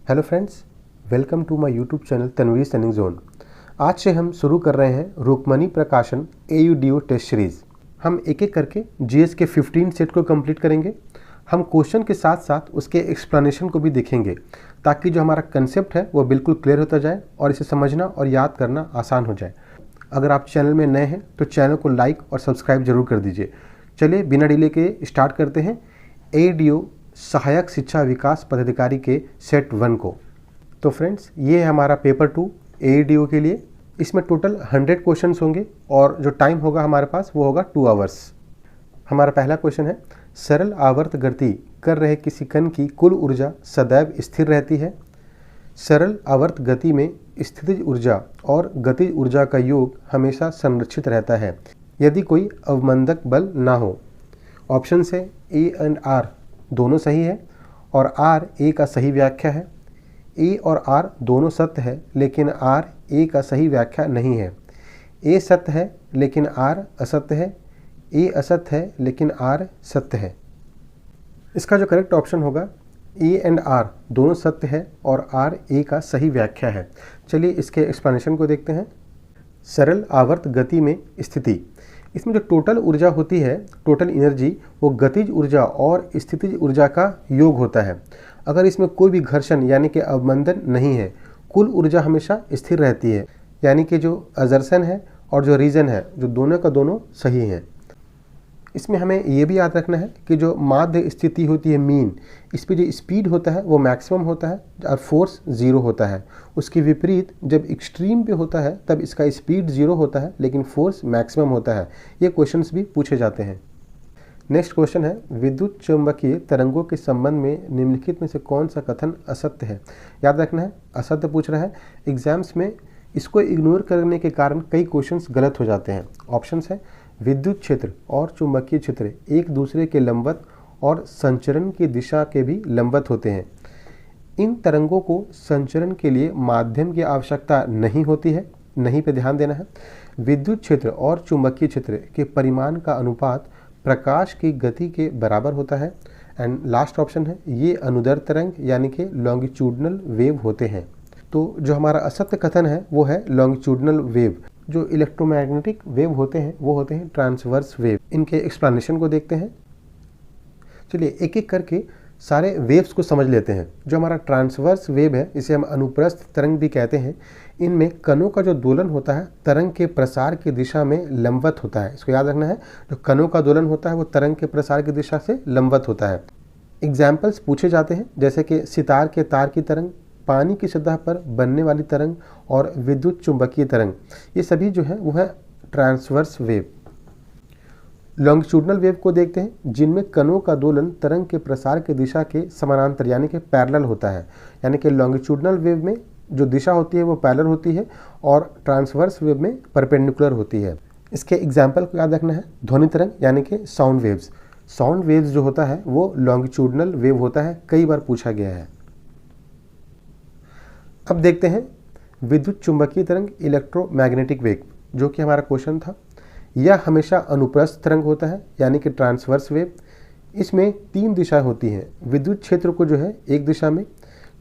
Hello friends, welcome to my YouTube channel Tanveer stunning zone. आज से हम शुरू कर रहे हैं रुक्मणी प्रकाशन AUDO टेस्ट सीरीज़। हम एक एक करके जीएस के 15 सेट को कंप्लीट करेंगे। हम क्वेश्चन के साथ साथ उसके एक्सप्लेनेशन को भी देखेंगे ताकि जो हमारा कंसेप्ट है वो बिल्कुल क्लियर होता जाए और इसे समझना और याद करना आसान हो जाए। अगर आप चैनल में नए हैं तो चैनल को लाइक और सब्सक्राइब जरूर कर दीजिए। चलिए बिना डिले के स्टार्ट करते हैं AUDO सहायक शिक्षा विकास पदाधिकारी के सेट 1 को। तो फ्रेंड्स, ये है हमारा पेपर 2 AUDO के लिए। इसमें टोटल 100 क्वेश्चंस होंगे और जो टाइम होगा हमारे पास वो होगा 2 आवर्स। हमारा पहला क्वेश्चन है, सरल आवर्त गति कर रहे किसी कण की कुल ऊर्जा सदैव स्थिर रहती है। सरल आवर्त गति में स्थितिज ऊर्जा और गतिज ऊर्जा का योग हमेशा संरक्षित रहता है यदि कोई अवमंदक बल ना हो। ऑप्शन है A एंड R दोनों सही है और R A का सही व्याख्या है। A और R दोनों सत्य है लेकिन R A का सही व्याख्या नहीं है। A सत्य है लेकिन R असत्य है। A असत्य है लेकिन R सत्य है। इसका जो करेक्ट ऑप्शन होगा A एंड R दोनों सत्य है और R A का सही व्याख्या है। चलिए इसके एक्सप्लेनेशन को देखते हैं। सरल आवर्त गति में स्थिति, इसमें जो टोटल ऊर्जा होती है, टोटल एनर्जी, वो गतिज ऊर्जा और स्थितिज ऊर्जा का योग होता है। अगर इसमें कोई भी घर्षण यानी कि अवमंदन नहीं है, कुल ऊर्जा हमेशा स्थिर रहती है। यानी कि जो अजर्सन है और जो रीजन है, जो दोनों का दोनों सही हैं। इसमें हमें ये भी याद रखना है कि जो माध्य स्थिति होती है मीन, इस पर जो स्पीड होता है वो मैक्सिमम होता है और फोर्स 0 होता है। उसके विपरीत जब एक्सट्रीम पे होता है तब इसका स्पीड 0 होता है लेकिन फोर्स मैक्सिमम होता है। ये क्वेश्चंस भी पूछे जाते हैं। नेक्स्ट क्वेश्चन है, विद्युत चुंबकीय तरंगों के संबंध में निम्नलिखित में से कौन सा कथन असत्य है। याद रखना है, असत्य पूछ रहा है। एग्जाम्स में इसको इग्नोर करने के कारण कई क्वेश्चंस गलत हो जाते हैं। ऑप्शंस है, विद्युत क्षेत्र और चुंबकीय क्षेत्र एक दूसरे के लंबवत और संचरण की दिशा के भी लंबवत होते हैं। इन तरंगों को संचरण के लिए माध्यम की आवश्यकता नहीं होती है। नहीं पे ध्यान देना है। विद्युत क्षेत्र और चुंबकीय क्षेत्र के परिमाण का अनुपात प्रकाश की गति के बराबर होता है। एंड लास्ट ऑप्शन है, ये अनुदैर्ध्य तरंग यानी कि लॉन्गिट्यूडनल वेव होते हैं। तो जो हमारा असत्य कथन है वो है लॉन्गिट्यूडनल वेव। जो इलेक्ट्रोमैग्नेटिक वेव होते हैं वो होते हैं ट्रांसवर्स वेव। इनके एक्सप्लेनेशन को देखते हैं। चलिए एक एक करके सारे वेव्स को समझ लेते हैं। जो हमारा ट्रांसवर्स वेव है, इसे हम अनुप्रस्थ तरंग भी कहते हैं। इनमें कणों का जो दोलन होता है तरंग के प्रसार की दिशा में लंबवत होता है। इसको याद रखना है, जो कणों का दोलन होता है वो तरंग के प्रसार की दिशा से लंबवत होता है। एग्जाम्पल्स पूछे जाते हैं जैसे कि सितार के तार की तरंग, पानी की सतह पर बनने वाली तरंग और विद्युत चुंबकीय तरंग। ये सभी जो है वो है ट्रांसवर्स वेव। लॉन्गिट्यूडनल वेव को देखते हैं जिनमें कणों का दोलन तरंग के प्रसार की दिशा के समानांतर यानी कि पैरेलल होता है। यानी कि लॉन्गिट्यूडनल वेव में जो दिशा होती है वो पैरेलल होती है और ट्रांसवर्स वेव में परपेंडिकुलर होती है। इसके एग्जाम्पल को याद रखना है, ध्वनि तरंग यानी कि साउंड वेव्स। साउंड वेव्स जो होता है वो लॉन्गिट्यूडनल वेव होता है, कई बार पूछा गया है। अब देखते हैं विद्युत चुंबकीय तरंग, इलेक्ट्रोमैग्नेटिक वेव, जो कि हमारा क्वेश्चन था। यह हमेशा अनुप्रस्थ तरंग होता है यानी कि ट्रांसवर्स वेव। इसमें 3 दिशाएं होती हैं। विद्युत क्षेत्र को जो है एक दिशा में,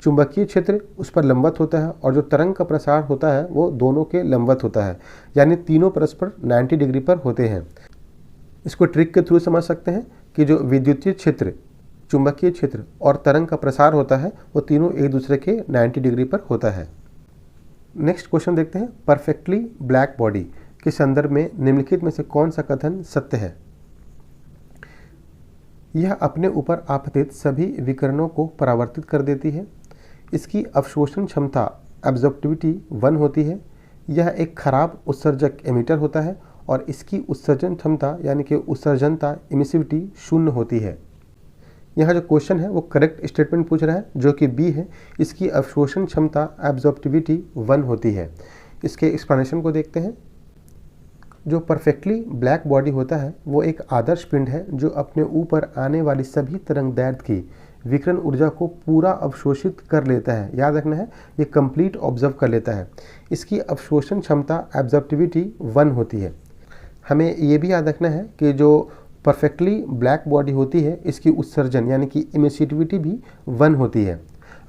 चुंबकीय क्षेत्र उस पर लंबवत होता है और जो तरंग का प्रसार होता है वो दोनों के लंबवत होता है। यानी तीनों परस्पर 90 डिग्री पर होते हैं। इसको ट्रिक के थ्रू समझ सकते हैं कि जो विद्युतीय क्षेत्र, चुंबकीय क्षेत्र और तरंग का प्रसार होता है वो तीनों एक दूसरे के 90 डिग्री पर होता है। नेक्स्ट क्वेश्चन देखते हैं, परफेक्टली ब्लैक बॉडी के संदर्भ में निम्नलिखित में से कौन सा कथन सत्य है। यह अपने ऊपर आपतित सभी विकिरणों को परावर्तित कर देती है। इसकी अवशोषण क्षमता एब्जॉर्प्टिविटी 1 होती है। यह एक खराब उत्सर्जक एमिटर होता है और इसकी उत्सर्जन क्षमता यानी कि उत्सर्जनता इमिसिविटी 0 होती है। यहाँ जो क्वेश्चन है वो करेक्ट स्टेटमेंट पूछ रहा है जो कि बी है। इसकी अवशोषण क्षमता एब्जॉर्प्टिविटी 1 होती है। इसके एक्सप्लेनेशन को देखते हैं। जो परफेक्टली ब्लैक बॉडी होता है वो एक आदर्श पिंड है जो अपने ऊपर आने वाली सभी तरंगदैर्ध्य की विकिरण ऊर्जा को पूरा अवशोषित कर लेता है। याद रखना है, ये कंप्लीट ऑब्जर्व कर लेता है। इसकी अवशोषण क्षमता एब्जॉर्प्टिविटी 1 होती है। हमें ये भी याद रखना है कि जो परफेक्टली ब्लैक बॉडी होती है इसकी उत्सर्जन यानी कि इमिसिविटी भी 1 होती है।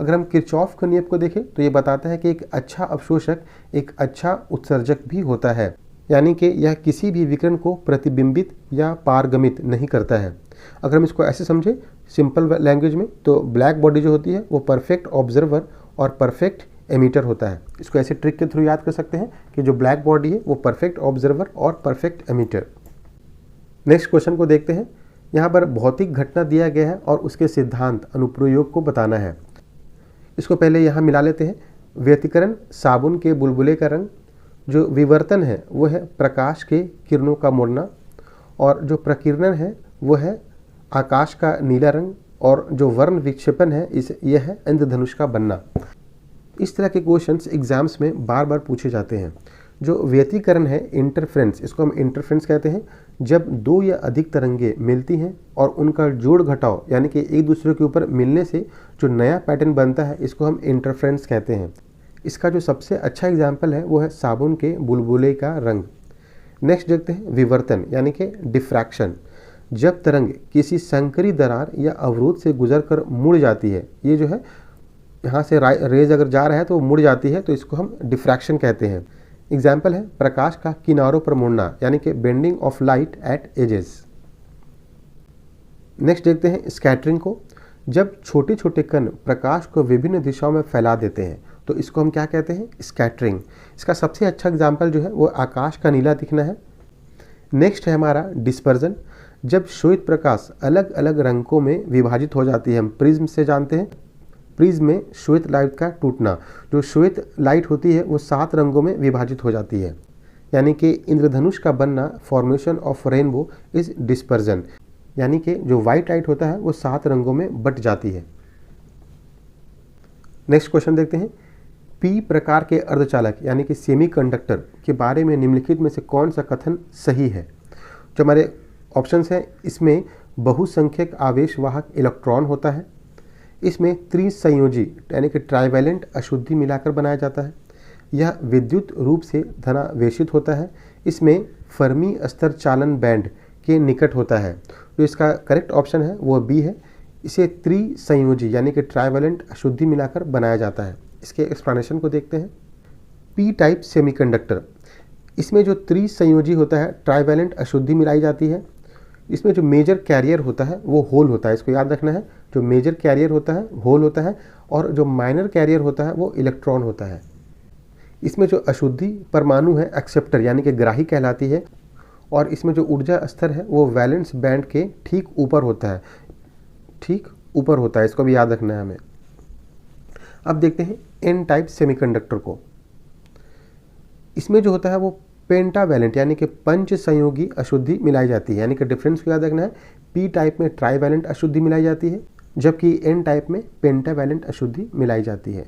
अगर हम किरचॉफ के नियम को देखें तो ये बताता है कि एक अच्छा अवशोषक एक अच्छा उत्सर्जक भी होता है, यानी कि यह किसी भी विकिरण को प्रतिबिंबित या पारगमित नहीं करता है। अगर हम इसको ऐसे समझें सिंपल लैंग्वेज में, तो ब्लैक बॉडी जो होती है वो परफेक्ट ऑब्जर्वर और परफेक्ट एमिटर होता है। इसको ऐसे ट्रिक के थ्रू याद कर सकते हैं कि जो ब्लैक बॉडी है वो परफेक्ट ऑब्जर्वर और परफेक्ट एमिटर। नेक्स्ट क्वेश्चन को देखते हैं। यहाँ पर भौतिक घटना दिया गया है और उसके सिद्धांत अनुप्रयोग को बताना है। इसको पहले यहाँ मिला लेते हैं। व्यतिकरण साबुन के बुलबुले का रंग, जो विवर्तन है वो है प्रकाश के किरणों का मुड़ना, और जो प्रकीर्णन है वो है आकाश का नीला रंग, और जो वर्ण विक्षेपण है यह है इंद्रधनुष का बनना। इस तरह के क्वेश्चंस एग्जाम्स में बार बार पूछे जाते हैं। जो व्यतिकरण है इंटरफ्रेंस, इसको हम इंटरफ्रेंस कहते हैं। जब दो या अधिक तरंगें मिलती हैं और उनका जोड़ घटाव यानी कि एक दूसरे के ऊपर मिलने से जो नया पैटर्न बनता है, इसको हम इंटरफ्रेंस कहते हैं। इसका जो सबसे अच्छा एग्जाम्पल है वो है साबुन के बुलबुले का रंग। नेक्स्ट देखते हैं विवर्तन यानी कि डिफ्रैक्शन। जब तरंग किसी संकरी दरार या अवरोध से गुजरकर मुड़ जाती है, ये जो है यहाँ से रेज अगर जा रहा है तो वो मुड़ जाती है, तो इसको हम डिफ्रैक्शन कहते हैं। एग्जाम्पल है प्रकाश का किनारों पर मुड़ना यानी कि bending of light at edges. Next देखते हैं स्कैटरिंग को। जब छोटे छोटे कण प्रकाश को विभिन्न दिशाओं में फैला देते हैं तो इसको हम क्या कहते हैं, स्कैटरिंग। इसका सबसे अच्छा एग्जाम्पल जो है वो आकाश का नीला दिखना है। नेक्स्ट है हमारा डिस्पर्जन। जब श्वेत प्रकाश अलग अलग रंगों में विभाजित हो जाती है, हम प्रिज्म से जानते हैं, प्रिज्म में श्वेत लाइट का टूटना। जो श्वेत लाइट होती है वो 7 रंगों में विभाजित हो जाती है, यानी कि इंद्रधनुष का बनना, formation of rainbow is dispersion, यानी कि जो व्हाइट लाइट होता है वो 7 रंगों में बट जाती है। नेक्स्ट क्वेश्चन देखते हैं। पी प्रकार के अर्धचालक यानी कि सेमीकंडक्टर के बारे में निम्नलिखित में से कौन सा कथन सही है। जो हमारे ऑप्शंस हैं, इसमें बहुसंख्यक आवेशवाहक इलेक्ट्रॉन होता है, इसमें त्रिसंयोजी यानी कि ट्राइवैलेंट अशुद्धि मिलाकर बनाया जाता है, यह विद्युत रूप से धनावेशित होता है, इसमें फर्मी स्तर चालन बैंड के निकट होता है। जो इसका करेक्ट ऑप्शन है वो बी है। इसे त्रिसंयोजी यानी कि ट्राइवैलेंट अशुद्धि मिलाकर बनाया जाता है। इसके एक्सप्लेनेशन को देखते हैं। पी टाइप सेमीकंडक्टर, इसमें जो त्रिसंयोजी होता है ट्राइवैलेंट अशुद्धि मिलाई जाती है। इसमें जो मेजर कैरियर होता है वो होल होता है, इसको याद रखना है। जो मेजर कैरियर होता है होल होता है और जो माइनर कैरियर होता है वो इलेक्ट्रॉन होता है। इसमें जो अशुद्धि परमाणु है एक्सेप्टर यानी कि ग्राही कहलाती है, और इसमें जो ऊर्जा स्तर है वो वैलेंस बैंड के ठीक ऊपर होता है, ठीक ऊपर होता है, इसको भी याद रखना है हमें। अब देखते हैं एन टाइप सेमीकंडक्टर को। इसमें जो होता है वो पेंटावैलेंट यानी कि पंच संयोगी अशुद्धि मिलाई जाती है, यानी कि डिफरेंस को याद रखना है। पी टाइप में ट्राइवैलेंट अशुद्धि मिलाई जाती है, जबकि एन टाइप में पेंटावैलेंट अशुद्धि मिलाई जाती है।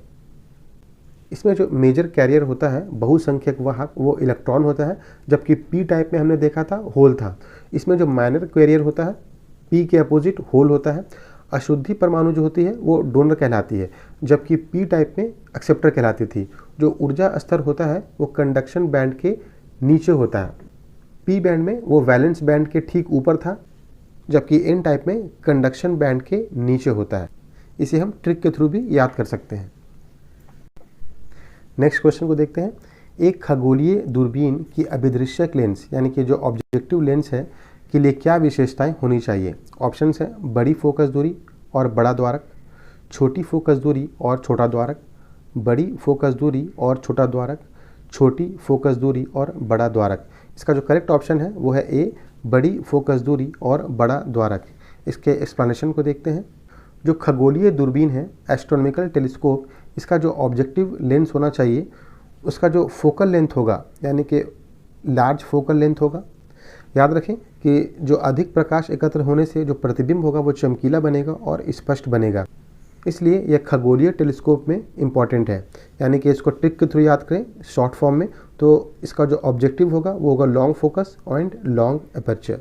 इसमें जो मेजर कैरियर होता है बहुसंख्यक वाहक वो इलेक्ट्रॉन होता है, जबकि पी टाइप में हमने देखा था होल था। इसमें जो माइनर कैरियर होता है पी के अपोजिट होल होता है। अशुद्धि परमाणु जो होती है वो डोनर कहलाती है, जबकि पी टाइप में एक्सेप्टर कहलाती थी। जो ऊर्जा स्तर होता है वो कंडक्शन बैंड के नीचे होता है। पी बैंड में वो वैलेंस बैंड के ठीक ऊपर था, जबकि एन टाइप में कंडक्शन बैंड के नीचे होता है। इसे हम ट्रिक के थ्रू भी याद कर सकते हैं। नेक्स्ट क्वेश्चन को देखते हैं। एक खगोलीय दूरबीन की अभिदृश्यक लेंस यानी कि जो ऑब्जेक्टिव लेंस है के लिए क्या विशेषताएं होनी चाहिए। ऑप्शंस हैं बड़ी फोकस दूरी और बड़ा द्वारक, छोटी फोकस दूरी और छोटा द्वारक, बड़ी फोकस दूरी और छोटा द्वारक, छोटी फोकस दूरी और बड़ा द्वारक। इसका जो करेक्ट ऑप्शन है वो है ए, बड़ी फोकस दूरी और बड़ा द्वारक। इसके एक्सप्लेनेशन को देखते हैं। जो खगोलीय दूरबीन है एस्ट्रोनॉमिकल टेलीस्कोप, इसका जो ऑब्जेक्टिव लेंस होना चाहिए उसका जो फोकल लेंथ होगा यानी कि लार्ज फोकल लेंथ होगा। याद रखें कि जो अधिक प्रकाश एकत्र होने से जो प्रतिबिंब होगा वो चमकीला बनेगा और स्पष्ट बनेगा, इसलिए यह खगोलीय टेलीस्कोप में इम्पॉर्टेंट है। यानी कि इसको ट्रिक के थ्रू याद करें शॉर्ट फॉर्म में, तो इसका जो ऑब्जेक्टिव होगा वो होगा long focus and long aperture.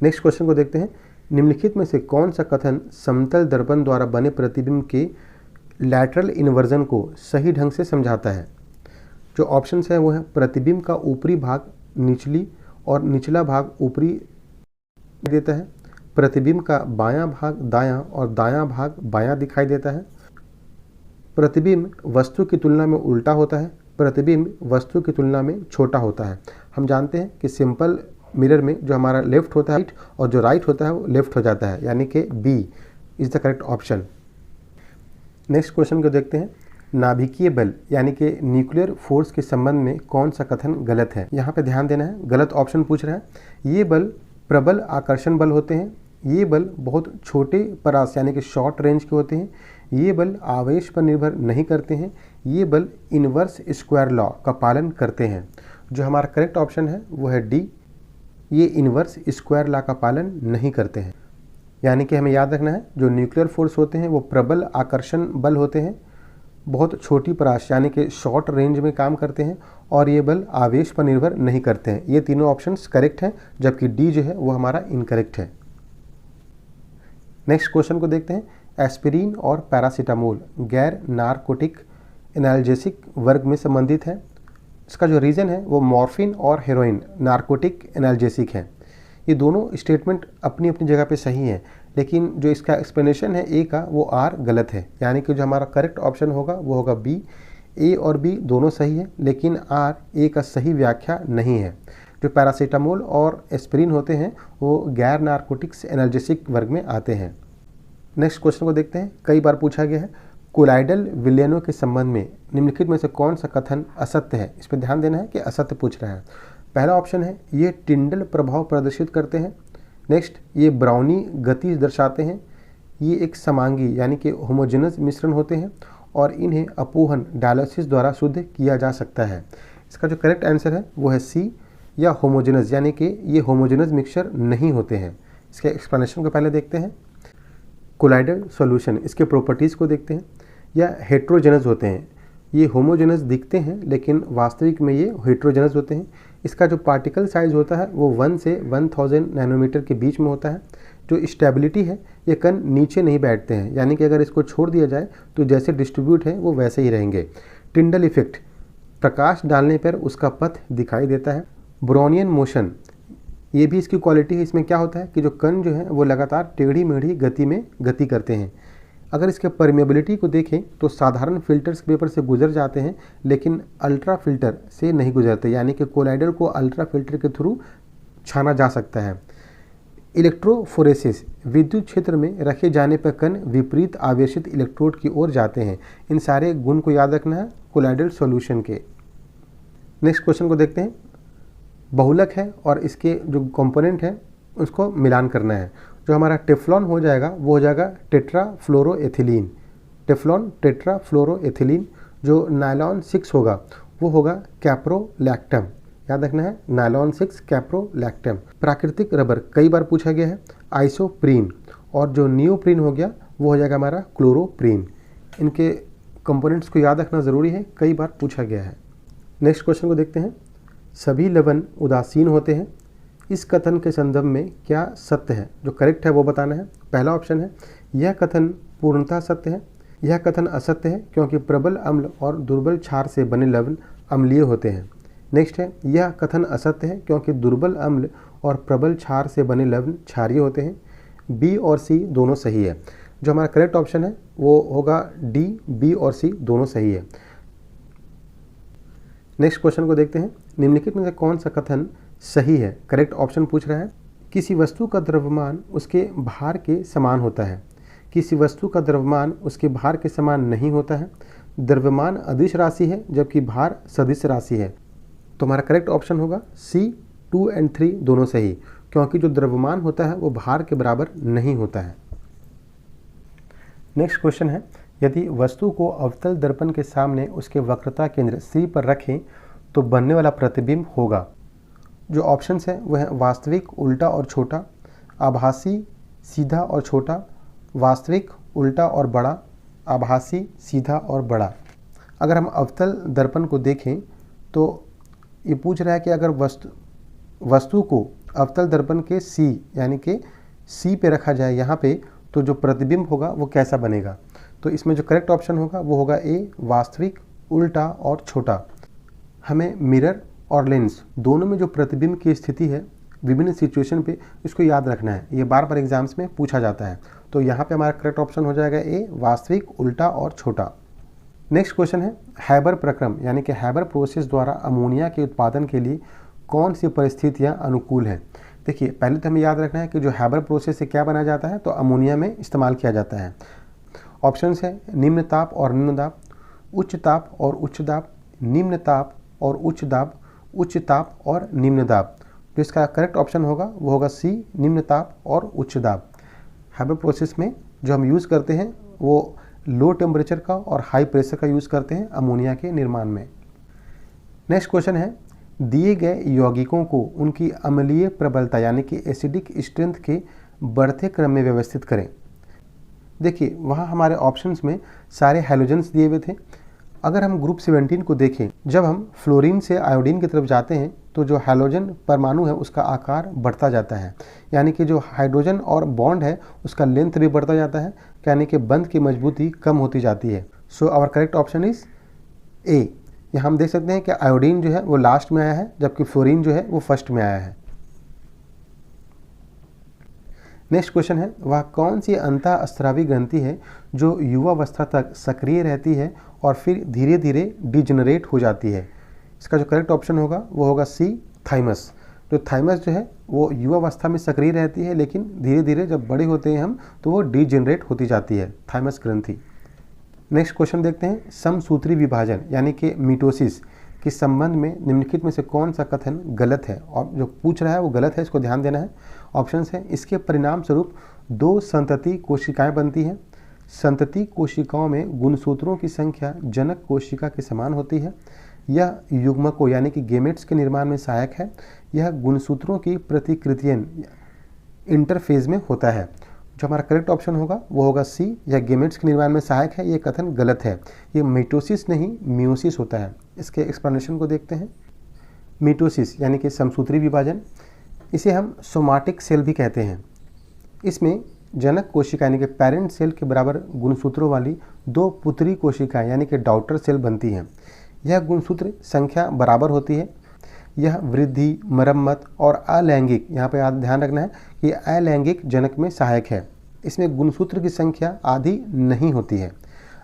Next question को देखते हैं। निम्नलिखित में से कौन सा कथन समतल दर्पण द्वारा बने प्रतिबिंब के लैटरल इन्वर्जन को सही ढंग से समझाता है। जो ऑप्शंस हैं वो है प्रतिबिंब का ऊपरी भाग निचली और निचला भाग ऊपरी देता है, प्रतिबिंब का बायां भाग दायां और दायां भाग बायां दिखाई देता है, प्रतिबिंब वस्तु की तुलना में उल्टा होता है, प्रतिबिंब वस्तु की तुलना में छोटा होता है। हम जानते हैं कि सिंपल मिरर में जो हमारा लेफ्ट होता है राइट और जो राइट होता है वो लेफ्ट हो जाता है, यानी कि B is the correct option. Next question को देखते हैं। नाभिकीय बल यानी कि न्यूक्लियर फोर्स के संबंध में कौन सा कथन गलत है। यहाँ पे ध्यान देना है, गलत ऑप्शन पूछ रहा है। ये बल प्रबल आकर्षण बल होते हैं, ये बल बहुत छोटे परास यानी कि शॉर्ट रेंज के होते हैं, ये बल आवेश पर निर्भर नहीं करते हैं, ये बल इनवर्स स्क्वायर लॉ का पालन करते हैं। जो हमारा करेक्ट ऑप्शन है वो है डी, ये इनवर्स स्क्वायर लॉ का पालन नहीं करते हैं। यानी कि हमें याद रखना है जो न्यूक्लियर फोर्स होते हैं वो प्रबल आकर्षण बल होते हैं, बहुत छोटी परास यानी कि शॉर्ट रेंज में काम करते हैं, और ये बल आवेश पर निर्भर नहीं करते हैं। ये तीनों ऑप्शंस करेक्ट हैं, जबकि डी जो है वो हमारा इनकरेक्ट है। नेक्स्ट क्वेश्चन को देखते हैं। एस्पिरिन और पैरासीटामोल गैर नारकोटिक एनाल्जेसिक वर्ग में संबंधित है। इसका जो रीज़न है वो मॉर्फिन और हेरोइन नारकोटिक एनाल्जेसिक है। ये दोनों स्टेटमेंट अपनी अपनी जगह पे सही है, लेकिन जो इसका एक्सप्लेनेशन है ए का वो आर गलत है। यानी कि जो हमारा करेक्ट ऑप्शन होगा वो होगा बी। ए और बी दोनों सही है, लेकिन आर ए का सही व्याख्या नहीं है। जो पैरासीटामोल और एस्पिरिन होते हैं वो गैर नारकोटिक्स एनाल्जेसिक वर्ग में आते हैं। नेक्स्ट क्वेश्चन को देखते हैं। कई बार पूछा गया है, कोलाइडल विलयनों के संबंध में निम्नलिखित में से कौन सा कथन असत्य है। इस पर ध्यान देना है कि असत्य पूछ रहा है। पहला ऑप्शन है ये टिंडल प्रभाव प्रदर्शित करते हैं। नेक्स्ट, ये ब्राउनी गति दर्शाते हैं। ये एक समांगी यानी कि होमोजेनस मिश्रण होते हैं और इन्हें अपोहन डायलिसिस द्वारा शुद्ध किया जा सकता है। इसका जो करेक्ट आंसर है वो है सी, या होमोजेनस, यानी कि ये होमोजेनस मिक्सचर नहीं होते हैं। इसके एक्सप्लेनेशन को पहले देखते हैं। कोलाइडल सॉल्यूशन, इसके प्रॉपर्टीज़ को देखते हैं। या हेट्रोजेनस होते हैं, ये होमोजेनस दिखते हैं लेकिन वास्तविक में ये हेट्रोजेनस होते हैं। इसका जो पार्टिकल साइज़ होता है वो 1 से 1000 नैनोमीटर के बीच में होता है। जो स्टेबिलिटी है, ये कण नीचे नहीं बैठते हैं, यानी कि अगर इसको छोड़ दिया जाए तो जैसे डिस्ट्रीब्यूट है वो वैसे ही रहेंगे। टिंडल इफेक्ट, प्रकाश डालने पर उसका पथ दिखाई देता है। ब्रोनियन मोशन, ये भी इसकी क्वालिटी है। इसमें क्या होता है कि जो कण जो है वो लगातार टेढ़ी मेढ़ी गति में गति करते हैं। अगर इसके परमेबिलिटी को देखें तो साधारण फिल्टर्स पेपर से गुजर जाते हैं, लेकिन अल्ट्रा फिल्टर से नहीं गुजरते, यानी कि कोलाइडल को अल्ट्रा फिल्टर के थ्रू छाना जा सकता है। इलेक्ट्रोफोरेसिस, विद्युत क्षेत्र में रखे जाने पर कण विपरीत आवेशित इलेक्ट्रोड की ओर जाते हैं। इन सारे गुण को याद रखना है कोलाइडल सॉल्यूशन के। नेक्स्ट क्वेश्चन को देखते हैं। बहुलक है और इसके जो कंपोनेंट हैं उसको मिलान करना है। जो हमारा टेफ्लॉन हो जाएगा वो हो जाएगा टेट्राफ्लोरोएथिलीन, टेफ्लॉन टेट्राफ्लोरोएथिलीन। जो नायलॉन 6 होगा वो होगा कैप्रोलैक्टम, याद रखना है नायलॉन 6 कैप्रोलैक्टम। प्राकृतिक रबर कई बार पूछा गया है, आइसोप्रीन, और जो नियोप्रीन हो गया वो हो जाएगा हमारा क्लोरोप्रीन। इनके कंपोनेंट्स को याद रखना ज़रूरी है, कई बार पूछा गया है। नेक्स्ट क्वेश्चन को देखते हैं। सभी लवण उदासीन होते हैं, इस कथन के संदर्भ में क्या सत्य है। जो करेक्ट है वो बताना है। पहला ऑप्शन है यह कथन पूर्णतः सत्य है। यह कथन असत्य है क्योंकि प्रबल अम्ल और दुर्बल क्षार से बने लवण अम्लीय होते हैं। नेक्स्ट है यह कथन असत्य है क्योंकि दुर्बल अम्ल और प्रबल क्षार से बने लवण क्षारीय होते हैं। बी और सी दोनों सही है। जो हमारा करेक्ट ऑप्शन है वो होगा डी, बी और सी दोनों सही है। नेक्स्ट क्वेश्चन को देखते हैं। निम्नलिखित में से कौन सा कथन सही है। करेक्ट ऑप्शन पूछ रहा है। किसी वस्तु का द्रव्यमान उसके भार के समान होता है, किसी वस्तु का द्रव्यमान उसके भार के समान नहीं होता है। द्रव्यमान अदिश राशि है जबकि भार सदिश राशि है। तो हमारा करेक्ट ऑप्शन होगा सी, 2 और 3 दोनों सही, क्योंकि जो द्रव्यमान होता है वो भार के बराबर नहीं होता है। नेक्स्ट क्वेश्चन है, यदि वस्तु को अवतल दर्पण के सामने उसके वक्रता केंद्र सी पर रखें तो बनने वाला प्रतिबिंब होगा। जो ऑप्शंस हैं वह है वास्तविक, उल्टा और छोटा, आभासी, सीधा और छोटा, वास्तविक, उल्टा और बड़ा, आभासी, सीधा और बड़ा। अगर हम अवतल दर्पण को देखें तो ये पूछ रहा है कि अगर वस्तु को अवतल दर्पण के सी यानी कि सी पे रखा जाए यहाँ पे, तो जो प्रतिबिंब होगा वो कैसा बनेगा। तो इसमें जो करेक्ट ऑप्शन होगा वो होगा ए, वास्तविक, उल्टा और छोटा। हमें मिरर और लेंस दोनों में जो प्रतिबिंब की स्थिति है विभिन्न सिचुएशन पे, इसको याद रखना है। ये बार बार एग्जाम्स में पूछा जाता है। तो यहाँ पे हमारा करेक्ट ऑप्शन हो जाएगा ए, वास्तविक, उल्टा और छोटा। नेक्स्ट क्वेश्चन है हैबर प्रक्रम यानी कि हैबर प्रोसेस द्वारा अमोनिया के उत्पादन के लिए कौन सी परिस्थितियां अनुकूल हैं। देखिए पहले तो हमें याद रखना है कि जो हैबर प्रोसेस से क्या बनाया जाता है, तो अमोनिया में इस्तेमाल किया जाता है। ऑप्शंस है निम्न ताप और निम्न दाब, उच्च ताप और उच्च दाब, निम्न ताप और उच्च दाब, उच्च ताप और निम्न दाब। तो इसका करेक्ट ऑप्शन होगा वो होगा सी, निम्न ताप और उच्च दाब। हैबर प्रोसेस में जो हम यूज़ करते हैं वो लो टेम्परेचर का और हाई प्रेशर का यूज़ करते हैं अमोनिया के निर्माण में। नेक्स्ट क्वेश्चन है दिए गए यौगिकों को उनकी अम्लीय प्रबलता यानी कि एसिडिक स्ट्रेंथ के बढ़ते क्रम में व्यवस्थित करें। देखिए वहाँ हमारे ऑप्शंस में सारे हैलोजेंस दिए हुए थे। अगर हम ग्रुप 17 को देखें, जब हम फ्लोरीन से आयोडीन की तरफ जाते हैं तो जो हैलोजन परमाणु है उसका आकार बढ़ता जाता है, यानी कि जो हाइड्रोजन और बॉन्ड है उसका लेंथ भी बढ़ता जाता है, यानी कि बंध की मजबूती कम होती जाती है। So our correct option is A. यहाँ हम देख सकते हैं कि आयोडीन जो है वो लास्ट में आया है, जबकि फ्लोरीन जो है वो फर्स्ट में आया है। नेक्स्ट क्वेश्चन है वह कौन सी अंतःस्रावी ग्रंथि है जो युवावस्था तक सक्रिय रहती है और फिर धीरे धीरे डिजेनरेट हो जाती है। इसका जो करेक्ट ऑप्शन होगा वो होगा सी, थाइमस। जो थाइमस जो है वो युवावस्था में सक्रिय रहती है, लेकिन धीरे धीरे जब बड़े होते हैं हम तो वो डिजेनरेट होती जाती है, थाइमस ग्रंथि। नेक्स्ट क्वेश्चन देखते हैं समसूत्री विभाजन यानी कि मिटोसिस के संबंध में निम्नलिखित में से कौन सा कथन गलत है, और जो पूछ रहा है वो गलत है, इसको ध्यान देना है। ऑप्शंस है इसके परिणाम स्वरूप दो संतति कोशिकाएं बनती हैं, संतति कोशिकाओं में गुणसूत्रों की संख्या जनक कोशिका के समान होती है, यह युग्मकों यानी कि गेमेट्स के निर्माण में सहायक है, यह गुणसूत्रों की प्रतिकृतियन इंटरफेज में होता है। जो हमारा करेक्ट ऑप्शन होगा वो होगा सी, यह गेमेट्स के निर्माण में सहायक है। ये कथन गलत है, ये मिटोसिस नहीं म्यूसिस होता है। इसके एक्सप्लेनेशन को देखते हैं। मिटोसिस यानी कि समसूत्री विभाजन, इसे हम सोमाटिक सेल भी कहते हैं। इसमें जनक कोशिका यानी कि पेरेंट सेल के बराबर गुणसूत्रों वाली दो पुत्री कोशिकाएं यानी कि डॉटर सेल बनती हैं। यह गुणसूत्र संख्या बराबर होती है। यह वृद्धि, मरम्मत और अलैंगिक, यहाँ पे ध्यान रखना है कि अलैंगिक जनक में सहायक है। इसमें गुणसूत्र की संख्या आधी नहीं होती है।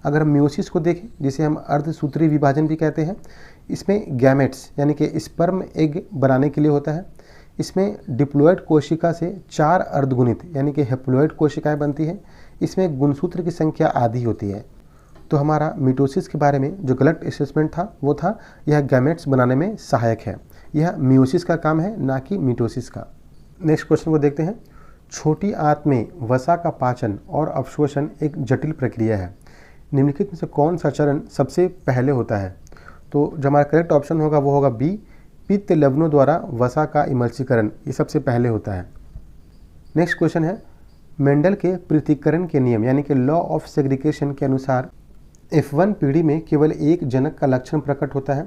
अगर हम म्यूसिस को देखें, जिसे हम अर्धसूत्री विभाजन भी कहते हैं, इसमें गैमेट्स यानी कि स्पर्म एग बनाने के लिए होता है। इसमें डिप्लॉयड कोशिका से 4 अर्धगुणित यानी कि हेप्लॉयड कोशिकाएं बनती हैं। इसमें गुणसूत्र की संख्या आधी होती है। तो हमारा मिटोसिस के बारे में जो गलत असेसमेंट था वो था यह गैमेट्स बनाने में सहायक है। यह म्यूसिस का काम है, ना कि मिटोसिस का। नेक्स्ट क्वेश्चन को देखते हैं। छोटी आंत में वसा का पाचन और अवशोषण एक जटिल प्रक्रिया है। निम्नलिखित में से कौन सा चरण सबसे पहले होता है। तो जो हमारा करेक्ट ऑप्शन होगा वो होगा बी, पित्त लवणों द्वारा वसा का इमल्सीकरण, ये सबसे पहले होता है। नेक्स्ट क्वेश्चन है मेंडल के पृथक्करण के नियम यानी कि लॉ ऑफ सेग्रीगेशन के अनुसार F1 पीढ़ी में केवल एक जनक का लक्षण प्रकट होता है,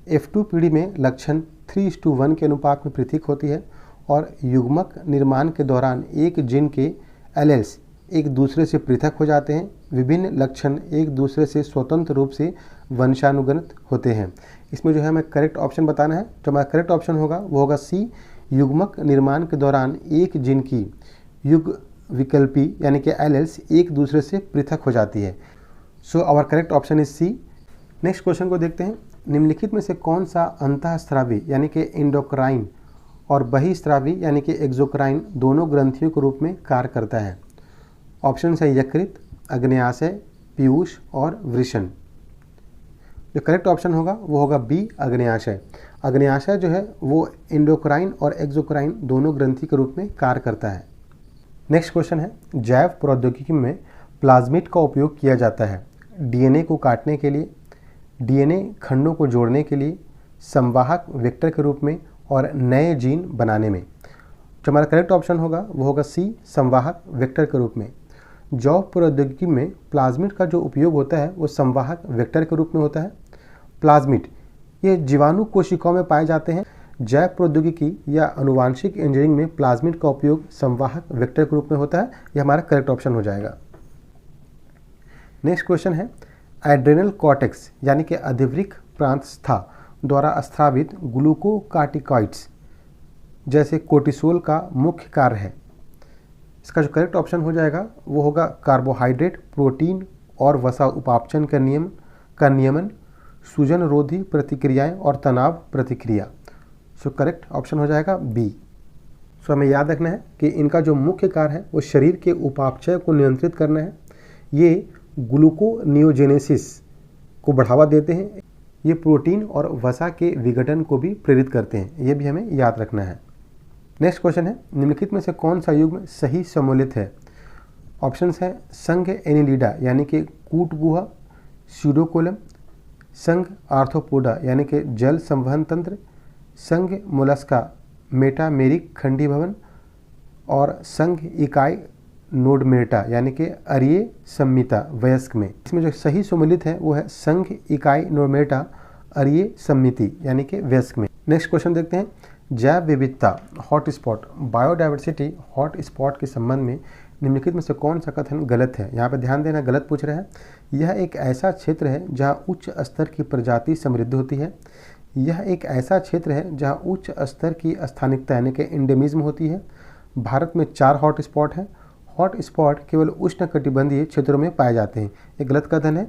F2 पीढ़ी में लक्षण 3:1 के अनुपात में पृथक होती है, और युग्मक निर्माण के दौरान एक जीन के एलेल्स एक दूसरे से पृथक हो जाते हैं। विभिन्न लक्षण एक दूसरे से स्वतंत्र रूप से वंशानुगत होते हैं। इसमें जो है हमें करेक्ट ऑप्शन बताना है। जो हमारा करेक्ट ऑप्शन होगा वो होगा सी, युग्मक निर्माण के दौरान एक जीन की युग विकल्पी यानी कि एलेल्स एक दूसरे से पृथक हो जाती है। So our correct option is C. Next question को देखते हैं। निम्नलिखित में से कौन सा अंतःस्रावी यानी कि एंडोक्राइन और बहिस्रावी यानी कि एक्सोक्राइन दोनों ग्रंथियों के रूप में कार्य करता है। ऑप्शन है यकृत, अग्न्याशय, पीयूष और वृषण। जो करेक्ट ऑप्शन होगा वो होगा बी, अग्न्याशय। अग्न्याशय जो है वो एंडोक्राइन और एक्सोक्राइन दोनों ग्रंथि के रूप में कार्य करता है। नेक्स्ट क्वेश्चन है जैव प्रौद्योगिकी में प्लाज्मिड का उपयोग किया जाता है डीएनए को काटने के लिए, डीएनए खंडों को जोड़ने के लिए, संवाहक वेक्टर के रूप में और नए जीन बनाने में। जो हमारा करेक्ट ऑप्शन होगा वो होगा सी, संवाहक वेक्टर के रूप में। जैव प्रौद्योगिकी में प्लाज्मिड का जो उपयोग होता है वो संवाहक वेक्टर के रूप में होता है। प्लाज्मिड ये जीवाणु कोशिकाओं में पाए जाते हैं। जैव प्रौद्योगिकी या अनुवांशिक इंजीनियरिंग में प्लाज्मिड का उपयोग संवाहक वेक्टर के रूप में होता है। यह हमारा करेक्ट ऑप्शन हो जाएगा। नेक्स्ट क्वेश्चन है एड्रेनल कॉर्टेक्स यानी कि अधिवृक्क प्रांतस्था द्वारा स्रावित ग्लूकोकार्टिकॉइड्स जैसे कोर्टिसोल का मुख्य कार्य है। इसका जो करेक्ट ऑप्शन हो जाएगा वो होगा कार्बोहाइड्रेट, प्रोटीन और वसा उपापचन का नियमन का नियमन, सूजन रोधी प्रतिक्रियाएं और तनाव प्रतिक्रिया। सो करेक्ट ऑप्शन हो जाएगा बी। सो हमें याद रखना है कि इनका जो मुख्य कार्य है वो शरीर के उपापचय को नियंत्रित करना है। ये ग्लूकोनियोजेनेसिस को बढ़ावा देते हैं। ये प्रोटीन और वसा के विघटन को भी प्रेरित करते हैं, ये भी हमें याद रखना है। नेक्स्ट क्वेश्चन है, निम्नलिखित में से कौन सा युग्म सही सम्मिलित है? ऑप्शंस हैं संघ एनिलिडा यानी कि कूट गुहा, स्यूडोकोलम, संघ आर्थ्रोपोडा यानी कि जल संवहन तंत्र, संघ मोलस्का मेटामेरिक खंडी भवन और संघ इकाई नोडमेटा यानी कि अरीय संमिता वयस्क में। इसमें जो सही सम्मिलित है वो है संघ इकाई नोडमेटा अरीय सम्मिति यानी कि वयस्क में। नेक्स्ट क्वेश्चन देखते हैं, जैव विविधता हॉटस्पॉट बायोडाइवर्सिटी हॉटस्पॉट के संबंध में निम्नलिखित में से कौन सा कथन गलत है? यहाँ पे ध्यान देना, गलत पूछ रहे हैं। यह एक ऐसा क्षेत्र है जहाँ उच्च स्तर की प्रजाति समृद्ध होती है। यह एक ऐसा क्षेत्र है जहाँ उच्च स्तर की स्थानिकता यानी कि इंडेमिज्म होती है। भारत में 4 हॉटस्पॉट हैं। हॉटस्पॉट केवल उष्णकटिबंधीय क्षेत्रों में पाए जाते हैं। ये गलत कथन है।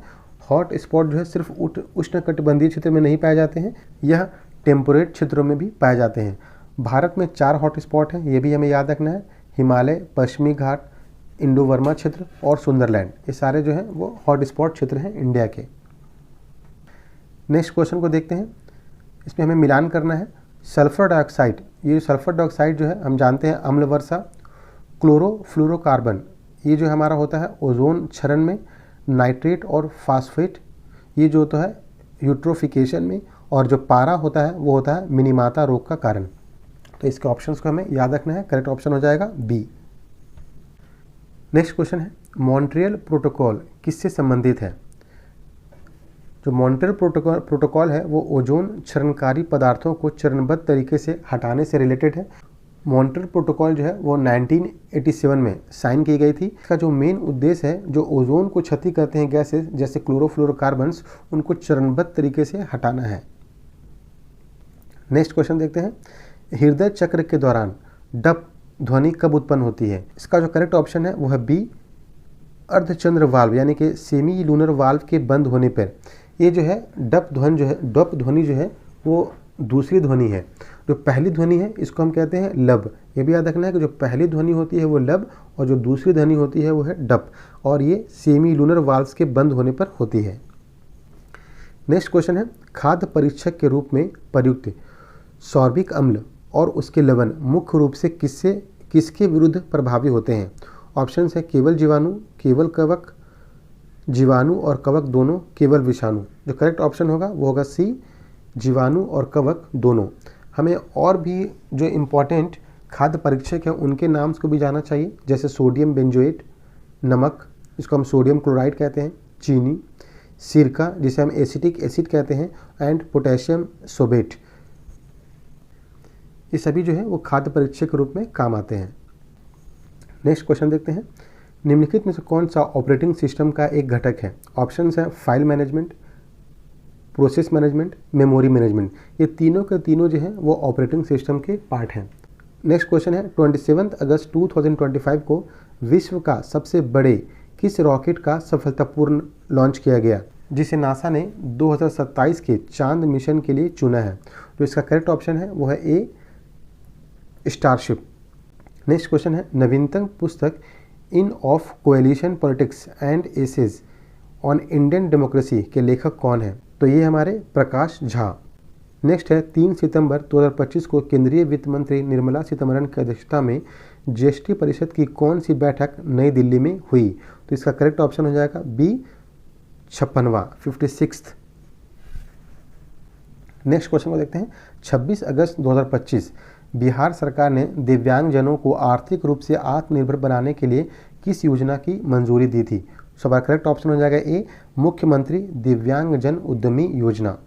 हॉटस्पॉट जो है सिर्फ उष्णकटिबंधीय क्षेत्र में नहीं पाए जाते हैं, यह टेम्परेट क्षेत्रों में भी पाए जाते हैं। भारत में 4 हॉटस्पॉट हैं, ये भी हमें याद रखना है। हिमालय, पश्चिमी घाट, इंडो वर्मा क्षेत्र और सुंदरलैंड, ये सारे जो हैं वो हॉटस्पॉट क्षेत्र हैं इंडिया के। नेक्स्ट क्वेश्चन को देखते हैं, इसमें हमें मिलान करना है। सल्फर डाइऑक्साइड, ये सल्फर डाइऑक्साइड जो है हम जानते हैं अम्ल वर्षा, क्लोरोफ्लोरोकार्बन ये जो हमारा होता है ओजोन क्षरण में, नाइट्रेट और फास्फेट ये जो होता है यूट्रोफिकेशन में, और जो पारा होता है वो होता है मिनीमाता रोग का कारण। तो इसके ऑप्शंस को हमें याद रखना है। करेक्ट ऑप्शन हो जाएगा बी। नेक्स्ट क्वेश्चन है, मॉन्ट्रियल प्रोटोकॉल किससे संबंधित है? जो मॉन्ट्रियल प्रोटोकॉल है वो ओजोन क्षरणकारी पदार्थों को चरणबद्ध तरीके से हटाने से रिलेटेड है। मॉन्ट्रियल प्रोटोकॉल जो है वो 1987 में साइन की गई थी। इसका जो मेन उद्देश्य है, जो ओजोन को क्षति करते हैं गैसेस जैसे क्लोरोफ्लोरोकार्बन्स, उनको चरणबद्ध तरीके से हटाना है। नेक्स्ट क्वेश्चन देखते हैं, हृदय चक्र के दौरान डप ध्वनि कब उत्पन्न होती है? इसका जो करेक्ट ऑप्शन है वो है बी, अर्धचंद्र वाल्व यानी कि सेमी लूनर वाल्व के बंद होने पर। ये जो है डप ध्वनि जो है वो दूसरी ध्वनि है। जो पहली ध्वनि है इसको हम कहते हैं लब। ये भी याद रखना है कि जो पहली ध्वनि होती है वो लब और जो दूसरी ध्वनि होती है वो है डप, और ये सेमी लूनर वाल्व्स के बंद होने पर होती है। नेक्स्ट क्वेश्चन है, खाद्य परीक्षक के रूप में प्रयुक्त सॉर्बिक अम्ल और उसके लवण मुख्य रूप से किसके विरुद्ध प्रभावी होते हैं? ऑप्शन है केवल जीवाणु, केवल कवक, जीवाणु और कवक दोनों, केवल विषाणु। जो करेक्ट ऑप्शन होगा वो होगा सी, जीवाणु और कवक दोनों। हमें और भी जो इम्पॉर्टेंट खाद्य परीक्षक हैं उनके नाम को भी जानना चाहिए, जैसे सोडियम बेंजोएट, नमक जिसको हम सोडियम क्लोराइड कहते हैं, चीनी, सिरका जिसे हम एसिटिक एसिड कहते हैं, एंड पोटेशियम सोबेट। ये सभी जो है वो खाद्य परीक्षक के रूप में काम आते हैं। नेक्स्ट क्वेश्चन देखते हैं, निम्नलिखित में से कौन सा ऑपरेटिंग सिस्टम का एक घटक है? ऑप्शंस हैं file management, process management, memory management. ये तीनों के तीनों जो हैं वो ऑपरेटिंग सिस्टम के पार्ट हैं। नेक्स्ट क्वेश्चन है, 27 अगस्त 2025 को विश्व का सबसे बड़े किस रॉकेट का सफलतापूर्ण लॉन्च किया गया, जिसे नासा ने 2027 के चांद मिशन के लिए चुना है? तो इसका करेक्ट ऑप्शन है वो है ए, स्टारशिप। नेक्स्ट क्वेश्चन है, नवीनतम पुस्तक in of coalition politics and essays on Indian democracy के लेखक कौन है? तो ये हमारे प्रकाश झा। नेक्स्ट है, 3 सितंबर 2025 को केंद्रीय वित्त मंत्री निर्मला सीतारमण की अध्यक्षता में जीएसटी परिषद की कौन सी बैठक नई दिल्ली में हुई? तो इसका करेक्ट ऑप्शन हो जाएगा बी, 56वां 56th। नेक्स्ट क्वेश्चन को देखते हैं, 26 अगस्त 2025 बिहार सरकार ने दिव्यांगजनों को आर्थिक रूप से आत्मनिर्भर बनाने के लिए किस योजना की मंजूरी दी थी? सो करेक्ट ऑप्शन हो जाएगा ए, मुख्यमंत्री दिव्यांगजन उद्यमी योजना।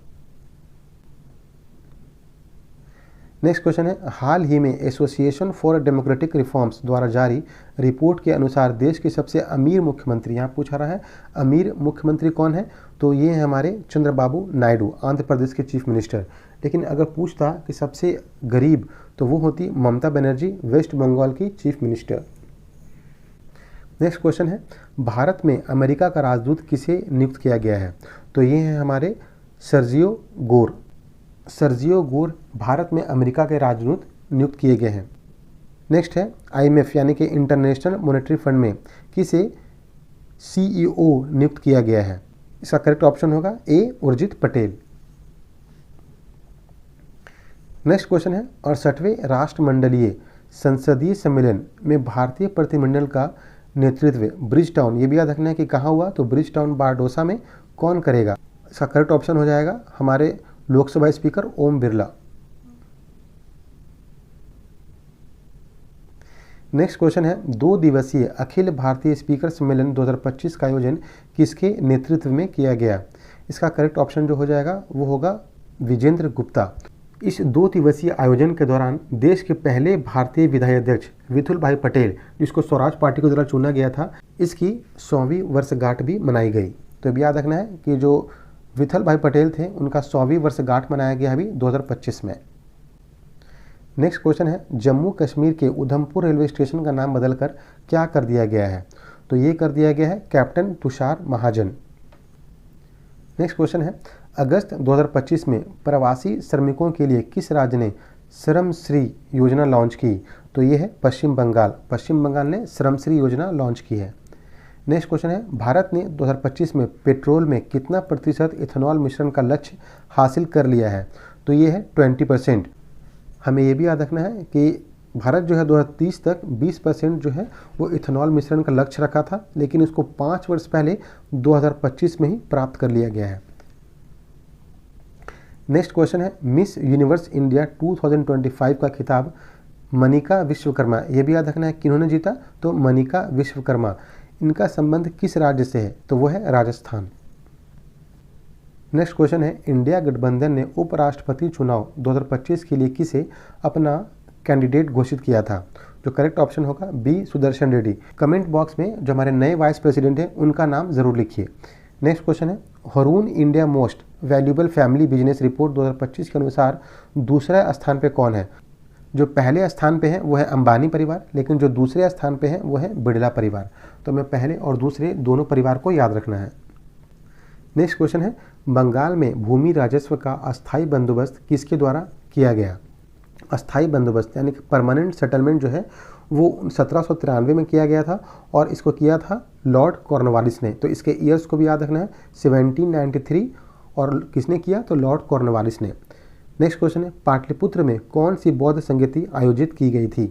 नेक्स्ट क्वेश्चन है, हाल ही में एसोसिएशन फॉर डेमोक्रेटिक रिफॉर्म्स द्वारा जारी रिपोर्ट के अनुसार देश के सबसे अमीर मुख्यमंत्री, यहाँ पूछा रहा है अमीर मुख्यमंत्री कौन है? तो ये हैं हमारे चंद्रबाबू नायडू, आंध्र प्रदेश के चीफ मिनिस्टर। लेकिन अगर पूछता कि सबसे गरीब तो वो होती ममता बनर्जी, वेस्ट बंगाल की चीफ मिनिस्टर। नेक्स्ट क्वेश्चन है, भारत में अमेरिका का राजदूत किसे नियुक्त किया गया है? तो ये हैं हमारे Sergio Gor. Sergio Gor Bharat में अमेरिका के राजदूत नियुक्त किए गए हैं। नेक्स्ट है, IMF यानी कि इंटरनेशनल मॉनेटरी फंड में किसे CEO नियुक्त किया गया है? इसका करेक्ट ऑप्शन होगा A Urjit Patel. Next question है, 68वें राष्ट्रमंडलीय संसदीय सम्मेलन में भारतीय प्रतिनिधिमंडल का नेतृत्व ब्रिज टाउन, ये भी याद रखना है कि कहाँ हुआ, तो ब्रिज टाउन बारडोसा में कौन करेगा? इसका करेक्ट ऑप्शन हो जाएगा हमारे Lok Sabha speaker Om Birla. Next question है, 2 दिवसीय अखिल भारतीय स्पीकर सम्मेलन 2025 का आयोजन किसके नेतृत्व में किया गया? इसका करेक्ट ऑप्शन जो हो जाएगा वो होगा विजेंद्र गुप्ता। इस 2 दिवसीय आयोजन के दौरान देश के पहले भारतीय विधायी अध्यक्ष विठुल भाई पटेल, जिसको स्वराज पार्टी के द्वारा चुना गया था, इसकी 100वीं वर्षगांठ भी मनाई गई। तो अब याद रखना है कि जो विठुल भाई पटेल थे उनका 100वीं वर्षगांठ मनाया गया अभी 2025 में। नेक्स्ट क्वेश्चन है, जम्मू कश्मीर के उधमपुर रेलवे स्टेशन का नाम बदलकर क्या कर दिया गया है? तो ये कर दिया गया है कैप्टन तुषार महाजन। नेक्स्ट क्वेश्चन है, अगस्त 2025 में प्रवासी श्रमिकों के लिए किस राज्य ने श्रमश्री योजना लॉन्च की? तो ये है पश्चिम बंगाल। पश्चिम बंगाल ने श्रमश्री योजना लॉन्च की है। नेक्स्ट क्वेश्चन है, भारत ने 2025 में पेट्रोल में कितना प्रतिशत इथेनॉल मिश्रण का लक्ष्य हासिल कर लिया है? तो ये है 20%। हमें ये भी याद रखना है कि भारत जो है 2030 तक 20% जो है वो इथेनॉल मिश्रण का लक्ष्य रखा था, लेकिन इसको 5 वर्ष पहले 2025 में ही प्राप्त कर लिया गया है। नेक्स्ट क्वेश्चन है, मिस यूनिवर्स इंडिया 2025 का खिताब मनिका विश्वकर्मा, ये भी याद रखना है किन्होंने जीता? तो मनिका विश्वकर्मा। इनका संबंध किस राज्य से है? तो वो है राजस्थान। नेक्स्ट क्वेश्चन है, इंडिया गठबंधन ने उपराष्ट्रपति चुनाव 2025 के लिए किसे अपना कैंडिडेट घोषित किया था? जो करेक्ट ऑप्शन होगा B Sudarshan Reddy. Comment box में जो हमारे नए वाइस प्रेसिडेंट हैं उनका नाम जरूर लिखिए। नेक्स्ट क्वेश्चन है, Haroon India most valuable family business report 2025 के अनुसार दूसरे स्थान पे कौन है? जो पहले स्थान पे है वो है अंबानी परिवार, लेकिन जो दूसरे स्थान पे है वो है बिड़ला परिवार। तो हमें पहले और दूसरे दोनों परिवार को याद रखना है। नेक्स्ट क्वेश्चन है, बंगाल में भूमि राजस्व का अस्थायी बंदोबस्त किसके द्वारा किया गया? अस्थायी बंदोबस्त यानी कि परमानेंट सेटलमेंट जो है वो 1793 में किया गया था और इसको किया था लॉर्ड कॉर्नवालिस ने। तो इसके ईयर्स को भी याद रखना है, 1793, और किसने किया? तो लॉर्ड कॉर्नवालिस ने। नेक्स्ट क्वेश्चन है, पाटलिपुत्र में कौन सी बौद्ध संगति आयोजित की गई थी?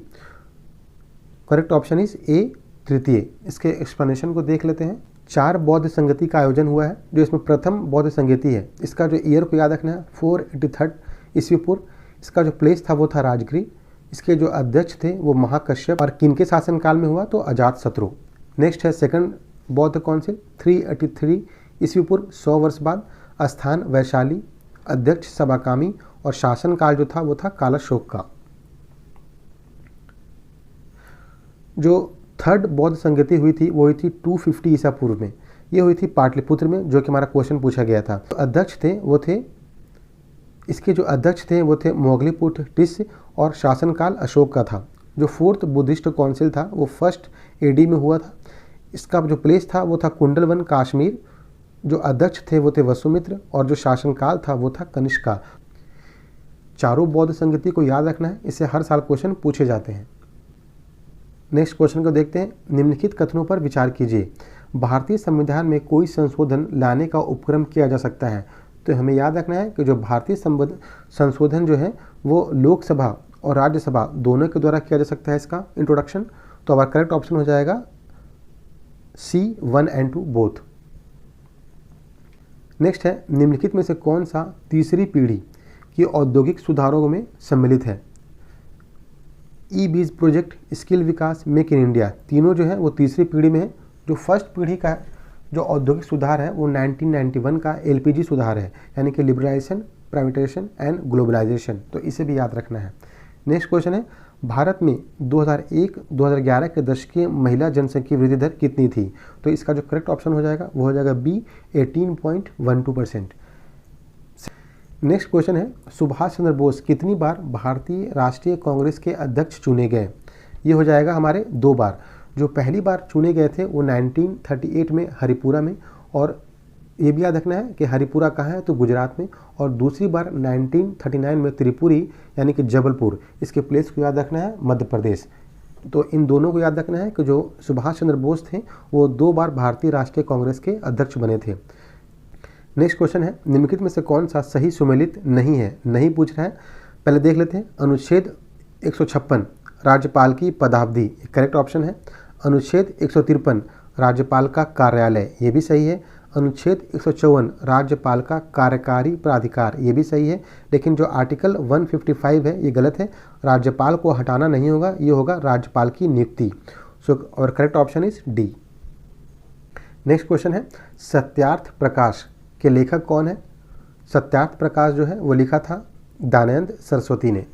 करेक्ट ऑप्शन इज A तृतीय। इसके एक्सप्लेनेशन को देख लेते हैं। 4 बौद्ध संगति का आयोजन हुआ है, जो इसमें प्रथम बौद्ध संगति है। इसका जो ईयर को याद रखना है 483 ईस्वी पूर्व। इसका जो प्लेस था वो था राजगृह। इसके जो अध्यक्ष थे वो महाकश्यप, और किनके शासनकाल में हुआ? तो अजातशत्रु। नेक्स्ट है सेकंड बौद्ध काउंसिल 383 ईस्वी पूर्व, 100 वर्ष बाद। स्थान वैशाली, अध्यक्ष सबाकामी, और शासनकाल जो था वो था कालाशोक का। जो थर्ड बौद्ध संगति हुई थी वो हुई थी 250 ईसा पूर्व में। ये हुई थी पाटलिपुत्र में, जो कि हमारा क्वेश्चन पूछा गया था। तो अध्यक्ष थे वो थे, इसके जो अध्यक्ष थे वो थे मोगलीपुत्र टिस्य, और शासनकाल अशोक का था। जो फोर्थ बुद्धिस्ट काउंसिल था वो 1st AD में हुआ था। इसका जो प्लेस था वो था कुंडलवन काश्मीर। जो अध्यक्ष थे वो थे वसुमित्र, और जो शासनकाल था वो था कनिष्का। चारों बौद्ध संगति को याद रखना है, इससे हर साल क्वेश्चन पूछे जाते हैं। नेक्स्ट क्वेश्चन को देखते हैं, निम्नलिखित कथनों पर विचार कीजिए। भारतीय संविधान में कोई संशोधन लाने का उपक्रम किया जा सकता है? तो हमें याद रखना है कि जो भारतीय संशोधन जो है वो लोकसभा और राज्यसभा दोनों के द्वारा किया जा सकता है इसका इंट्रोडक्शन। तो हमारा करेक्ट ऑप्शन हो जाएगा C 1 and 2 बोथ। नेक्स्ट है, निम्नलिखित में से कौन सा तीसरी पीढ़ी की औद्योगिक सुधारों में सम्मिलित है? ई-बीज प्रोजेक्ट, स्किल विकास, मेक इन इंडिया, तीनों जो है वो तीसरी पीढ़ी में है। जो फर्स्ट पीढ़ी का जो औद्योगिक सुधार है वो 1991 का LPG सुधार है, यानी कि लिबरलाइजेशन, प्राइवेटाइजेशन एंड ग्लोबलाइजेशन। तो इसे भी याद रखना है। नेक्स्ट क्वेश्चन है, भारत में 2001-2011 के दशक की महिला जनसंख्या वृद्धि दर कितनी थी? तो इसका जो करेक्ट ऑप्शन हो जाएगा वो हो जाएगा B 18.12%। नेक्स्ट क्वेश्चन है, सुभाष चंद्र बोस कितनी बार भारतीय राष्ट्रीय कांग्रेस के अध्यक्ष चुने गए? ये हो जाएगा हमारे 2 बार। जो पहली बार चुने गए थे वो 1938 में हरिपुरा में, और ये भी याद रखना है कि हरिपुरा कहाँ है तो गुजरात में, और दूसरी बार 1939 में त्रिपुरी यानी कि जबलपुर, इसके प्लेस को याद रखना है मध्य प्रदेश। तो इन दोनों को याद रखना है कि जो सुभाष चंद्र बोस थे वो 2 बार भारतीय राष्ट्रीय कांग्रेस के अध्यक्ष बने थे। नेक्स्ट क्वेश्चन है, निम्नलिखित में से कौन सा सही सुमेलित नहीं है? नहीं पूछ रहा है, पहले देख लेते हैं। अनुच्छेद 156 राज्यपाल की पदावधि करेक्ट ऑप्शन है। अनुच्छेद 153 राज्यपाल का कार्यालय, ये भी सही है। अनुच्छेद 154 राज्यपाल का कार्यकारी प्राधिकार, ये भी सही है। लेकिन जो आर्टिकल 155 है ये गलत है, राज्यपाल को हटाना नहीं होगा, ये होगा राज्यपाल की नियुक्ति। सो और correct option is D. Next question है, सत्यार्थ प्रकाश के लेखक कौन है? सत्यार्थ प्रकाश जो है वो लिखा था दानंद सरस्वती ने।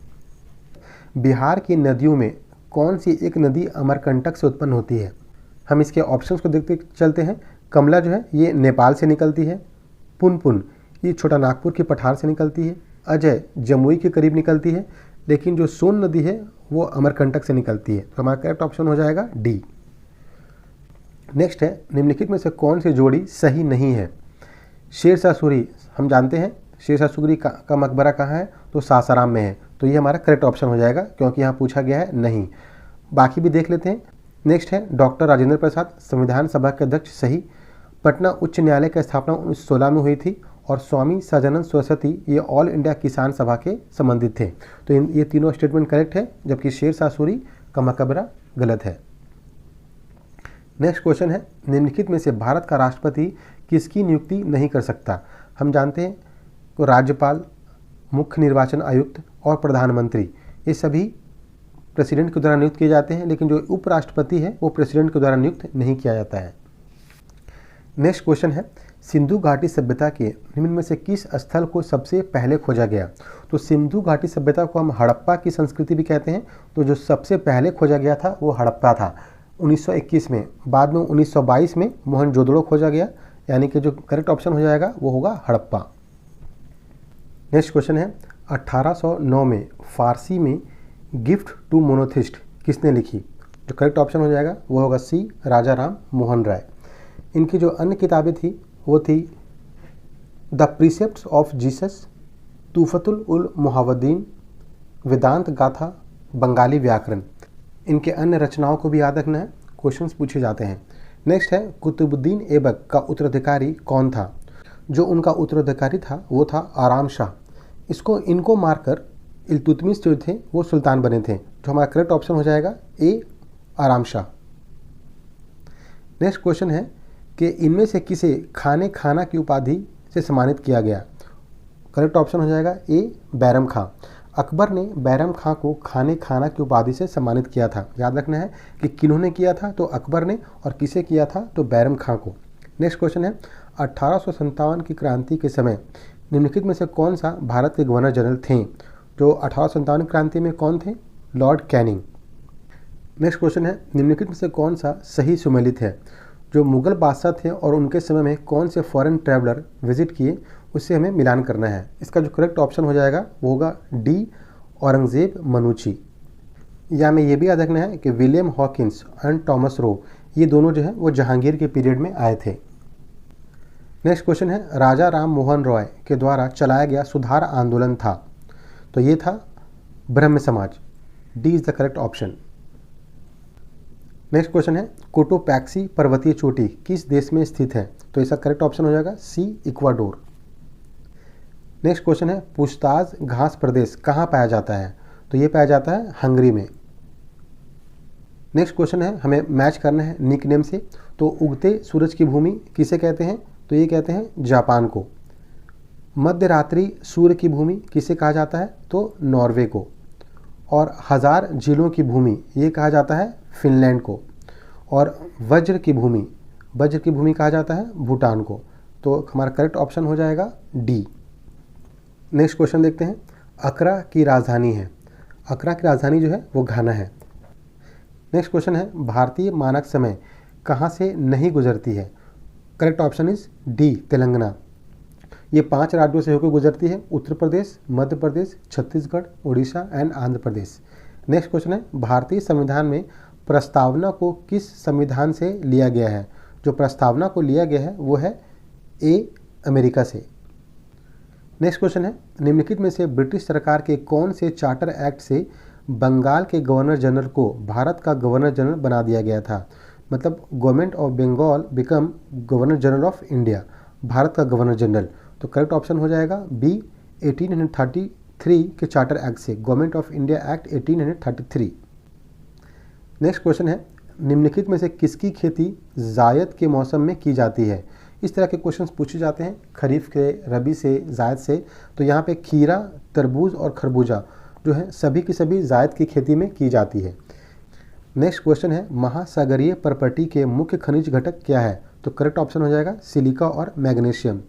बिहार की नदियों में कौन सी एक नदी अमरकंटक से उत्पन्न होती है? हम इसके ऑप्शंस को देखते चलते हैं। कमला जो है ये नेपाल से निकलती है। पुनपुन ये छोटा नागपुर की पठार से निकलती है। अजय जमुई के करीब निकलती है। लेकिन जो सोन नदी है वो अमरकंटक से निकलती है, तो हमारा करेक्ट ऑप्शन हो जाएगा डी। नेक्स्ट है, निम्नलिखित में से कौन सी जोड़ी सही नहीं है? शेरशाह सूरी, हम जानते हैं शेरशाह सूरी का मकबरा कहाँ है तो सासाराम में है, तो ये हमारा करेक्ट ऑप्शन हो जाएगा क्योंकि यहाँ पूछा गया है नहीं। बाकी भी देख लेते हैं। नेक्स्ट है, डॉक्टर राजेंद्र प्रसाद संविधान सभा के अध्यक्ष, सही। पटना उच्च न्यायालय की स्थापना 1916 में हुई थी, और स्वामी सजानंद सरस्वती ये ऑल इंडिया किसान सभा के संबंधित थे। तो ये तीनों स्टेटमेंट करेक्ट है, जबकि शेरशाह सूरी का मकबरा गलत है। नेक्स्ट क्वेश्चन है, निम्नलिखित में से भारत का राष्ट्रपति किसकी नियुक्ति नहीं कर सकता? हम जानते हैं कि राज्यपाल, मुख्य निर्वाचन आयुक्त और प्रधानमंत्री ये सभी प्रेसिडेंट के द्वारा नियुक्त किए जाते हैं, लेकिन जो उपराष्ट्रपति है वो प्रेसिडेंट के द्वारा नियुक्त नहीं किया जाता है। नेक्स्ट क्वेश्चन है, सिंधु घाटी सभ्यता के निम्न में से किस स्थल को सबसे पहले खोजा गया? तो सिंधु घाटी सभ्यता को हम हड़प्पा की संस्कृति भी कहते हैं। तो जो सबसे पहले खोजा गया था वो हड़प्पा था 1921 में। बाद में 1922 में मोहनजोदड़ो खोजा गया, यानी कि जो करेक्ट ऑप्शन हो जाएगा वो होगा हड़प्पा। नेक्स्ट क्वेश्चन है, 1809 में फारसी में गिफ्ट टू मोनोथिस्ट किसने लिखी? जो करेक्ट ऑप्शन हो जाएगा वो होगा सी, राजा राम मोहन राय। इनकी जो अन्य किताबें थी वो थी द प्रीसेप्ट्स ऑफ जीसस, तूफतुल उल मुहावद्दीन, वेदांत गाथा, बंगाली व्याकरण। इनके अन्य रचनाओं को भी याद रखना है, क्वेश्चंस पूछे जाते हैं। नेक्स्ट है, कुतुबुद्दीन ऐबक का उत्तराधिकारी कौन था? जो उनका उत्तराधिकारी था वो था आराम शाह। इनको मारकर इल्तुतमिश जो थे वो सुल्तान बने थे, जो हमारा करेक्ट ऑप्शन हो जाएगा ए, आराम शाह। नेक्स्ट क्वेश्चन है कि इनमें से किसे खाना की उपाधि से सम्मानित किया गया? करेक्ट ऑप्शन हो जाएगा ए, बैरम खां। अकबर ने बैरम खां को खाना की उपाधि से सम्मानित किया था। याद रखना है कि किन्होंने किया था तो अकबर ने, और किसे किया था तो बैरम खां को। नेक्स्ट क्वेश्चन है, 1857 की क्रांति के समय निम्नलिखित में से कौन सा भारत के गवर्नर जनरल थे? जो 1857 क्रांति में कौन थे? Lord Canning. नेक्स्ट क्वेश्चन है, निम्नलिखित में से कौन सा सही सुमेलित है? जो मुगल बादशाह थे और उनके समय में कौन से फॉरेन ट्रैवलर विजिट किए उससे हमें मिलान करना है। इसका जो करेक्ट ऑप्शन हो जाएगा वो होगा डी, औरंगजेब मनुची। या में ये भी याद रखना है कि William Hawkins and Thomas Roe ये दोनों जो है वो जहांगीर के पीरियड में आए थे। नेक्स्ट क्वेश्चन है, राजा राम मोहन रॉय के द्वारा चलाया गया सुधार आंदोलन था, तो ये था ब्रह्म समाज। D is the correct option. Next question है, कोटोपैक्सी पर्वतीय चोटी किस देश में स्थित है? तो इसका करेक्ट ऑप्शन हो जाएगा सी, इक्वाडोर। नेक्स्ट क्वेश्चन है, पूछताछ घास प्रदेश कहाँ पाया जाता है? तो ये पाया जाता है हंगरी में। नेक्स्ट क्वेश्चन है, हमें मैच करना है निकनेम से। तो उगते सूरज की भूमि किसे कहते हैं? तो ये कहते हैं जापान को। मध्य रात्रि सूर्य की भूमि किसे कहा जाता है? तो नॉर्वे को। और हजार झीलों की भूमि ये कहा जाता है फिनलैंड को। और वज्र की भूमि कहा जाता है भूटान को। तो हमारा करेक्ट ऑप्शन हो जाएगा डी। नेक्स्ट क्वेश्चन देखते हैं, अकरा की राजधानी है। अकरा की राजधानी जो है वो घाना है। नेक्स्ट क्वेश्चन है, भारतीय मानक समय कहाँ से नहीं गुजरती है? Correct option is D, Telangana. ये 5 राज्यों से होकर गुजरती है, Uttar Pradesh, Madhya Pradesh, Chhattisgarh, Orissa and Andhra Pradesh. Next question है, भारतीय संविधान में प्रस्तावना को किस संविधान से लिया गया है? जो प्रस्तावना को लिया गया है वो है ए, अमेरिका से। नेक्स्ट क्वेश्चन है, निम्नलिखित में से ब्रिटिश सरकार के कौन से चार्टर एक्ट से बंगाल के गवर्नर जनरल को भारत का गवर्नर जनरल बना दिया गया था? मतलब government of Bengal become governor general of India, Bharat का गवर्नर जनरल। तो करेक्ट ऑप्शन हो जाएगा बी, 1833 के चार्टर एक्ट से, government of India act 1833। Next question है, निम्नलिखित में से किसकी खेती जायद के मौसम में की जाती है? इस तरह के क्वेश्चंस पूछे जाते हैं खरीफ के, रबी से, जायद से। तो यहाँ पे खीरा, तरबूज और खरबूजा जो है सभी की सभी जायद की खेती में की जाती है। नेक्स्ट क्वेश्चन है, महासागरीय पर्पटी के मुख्य खनिज घटक क्या है? तो करेक्ट ऑप्शन हो जाएगा सिलिका और मैग्नीशियम।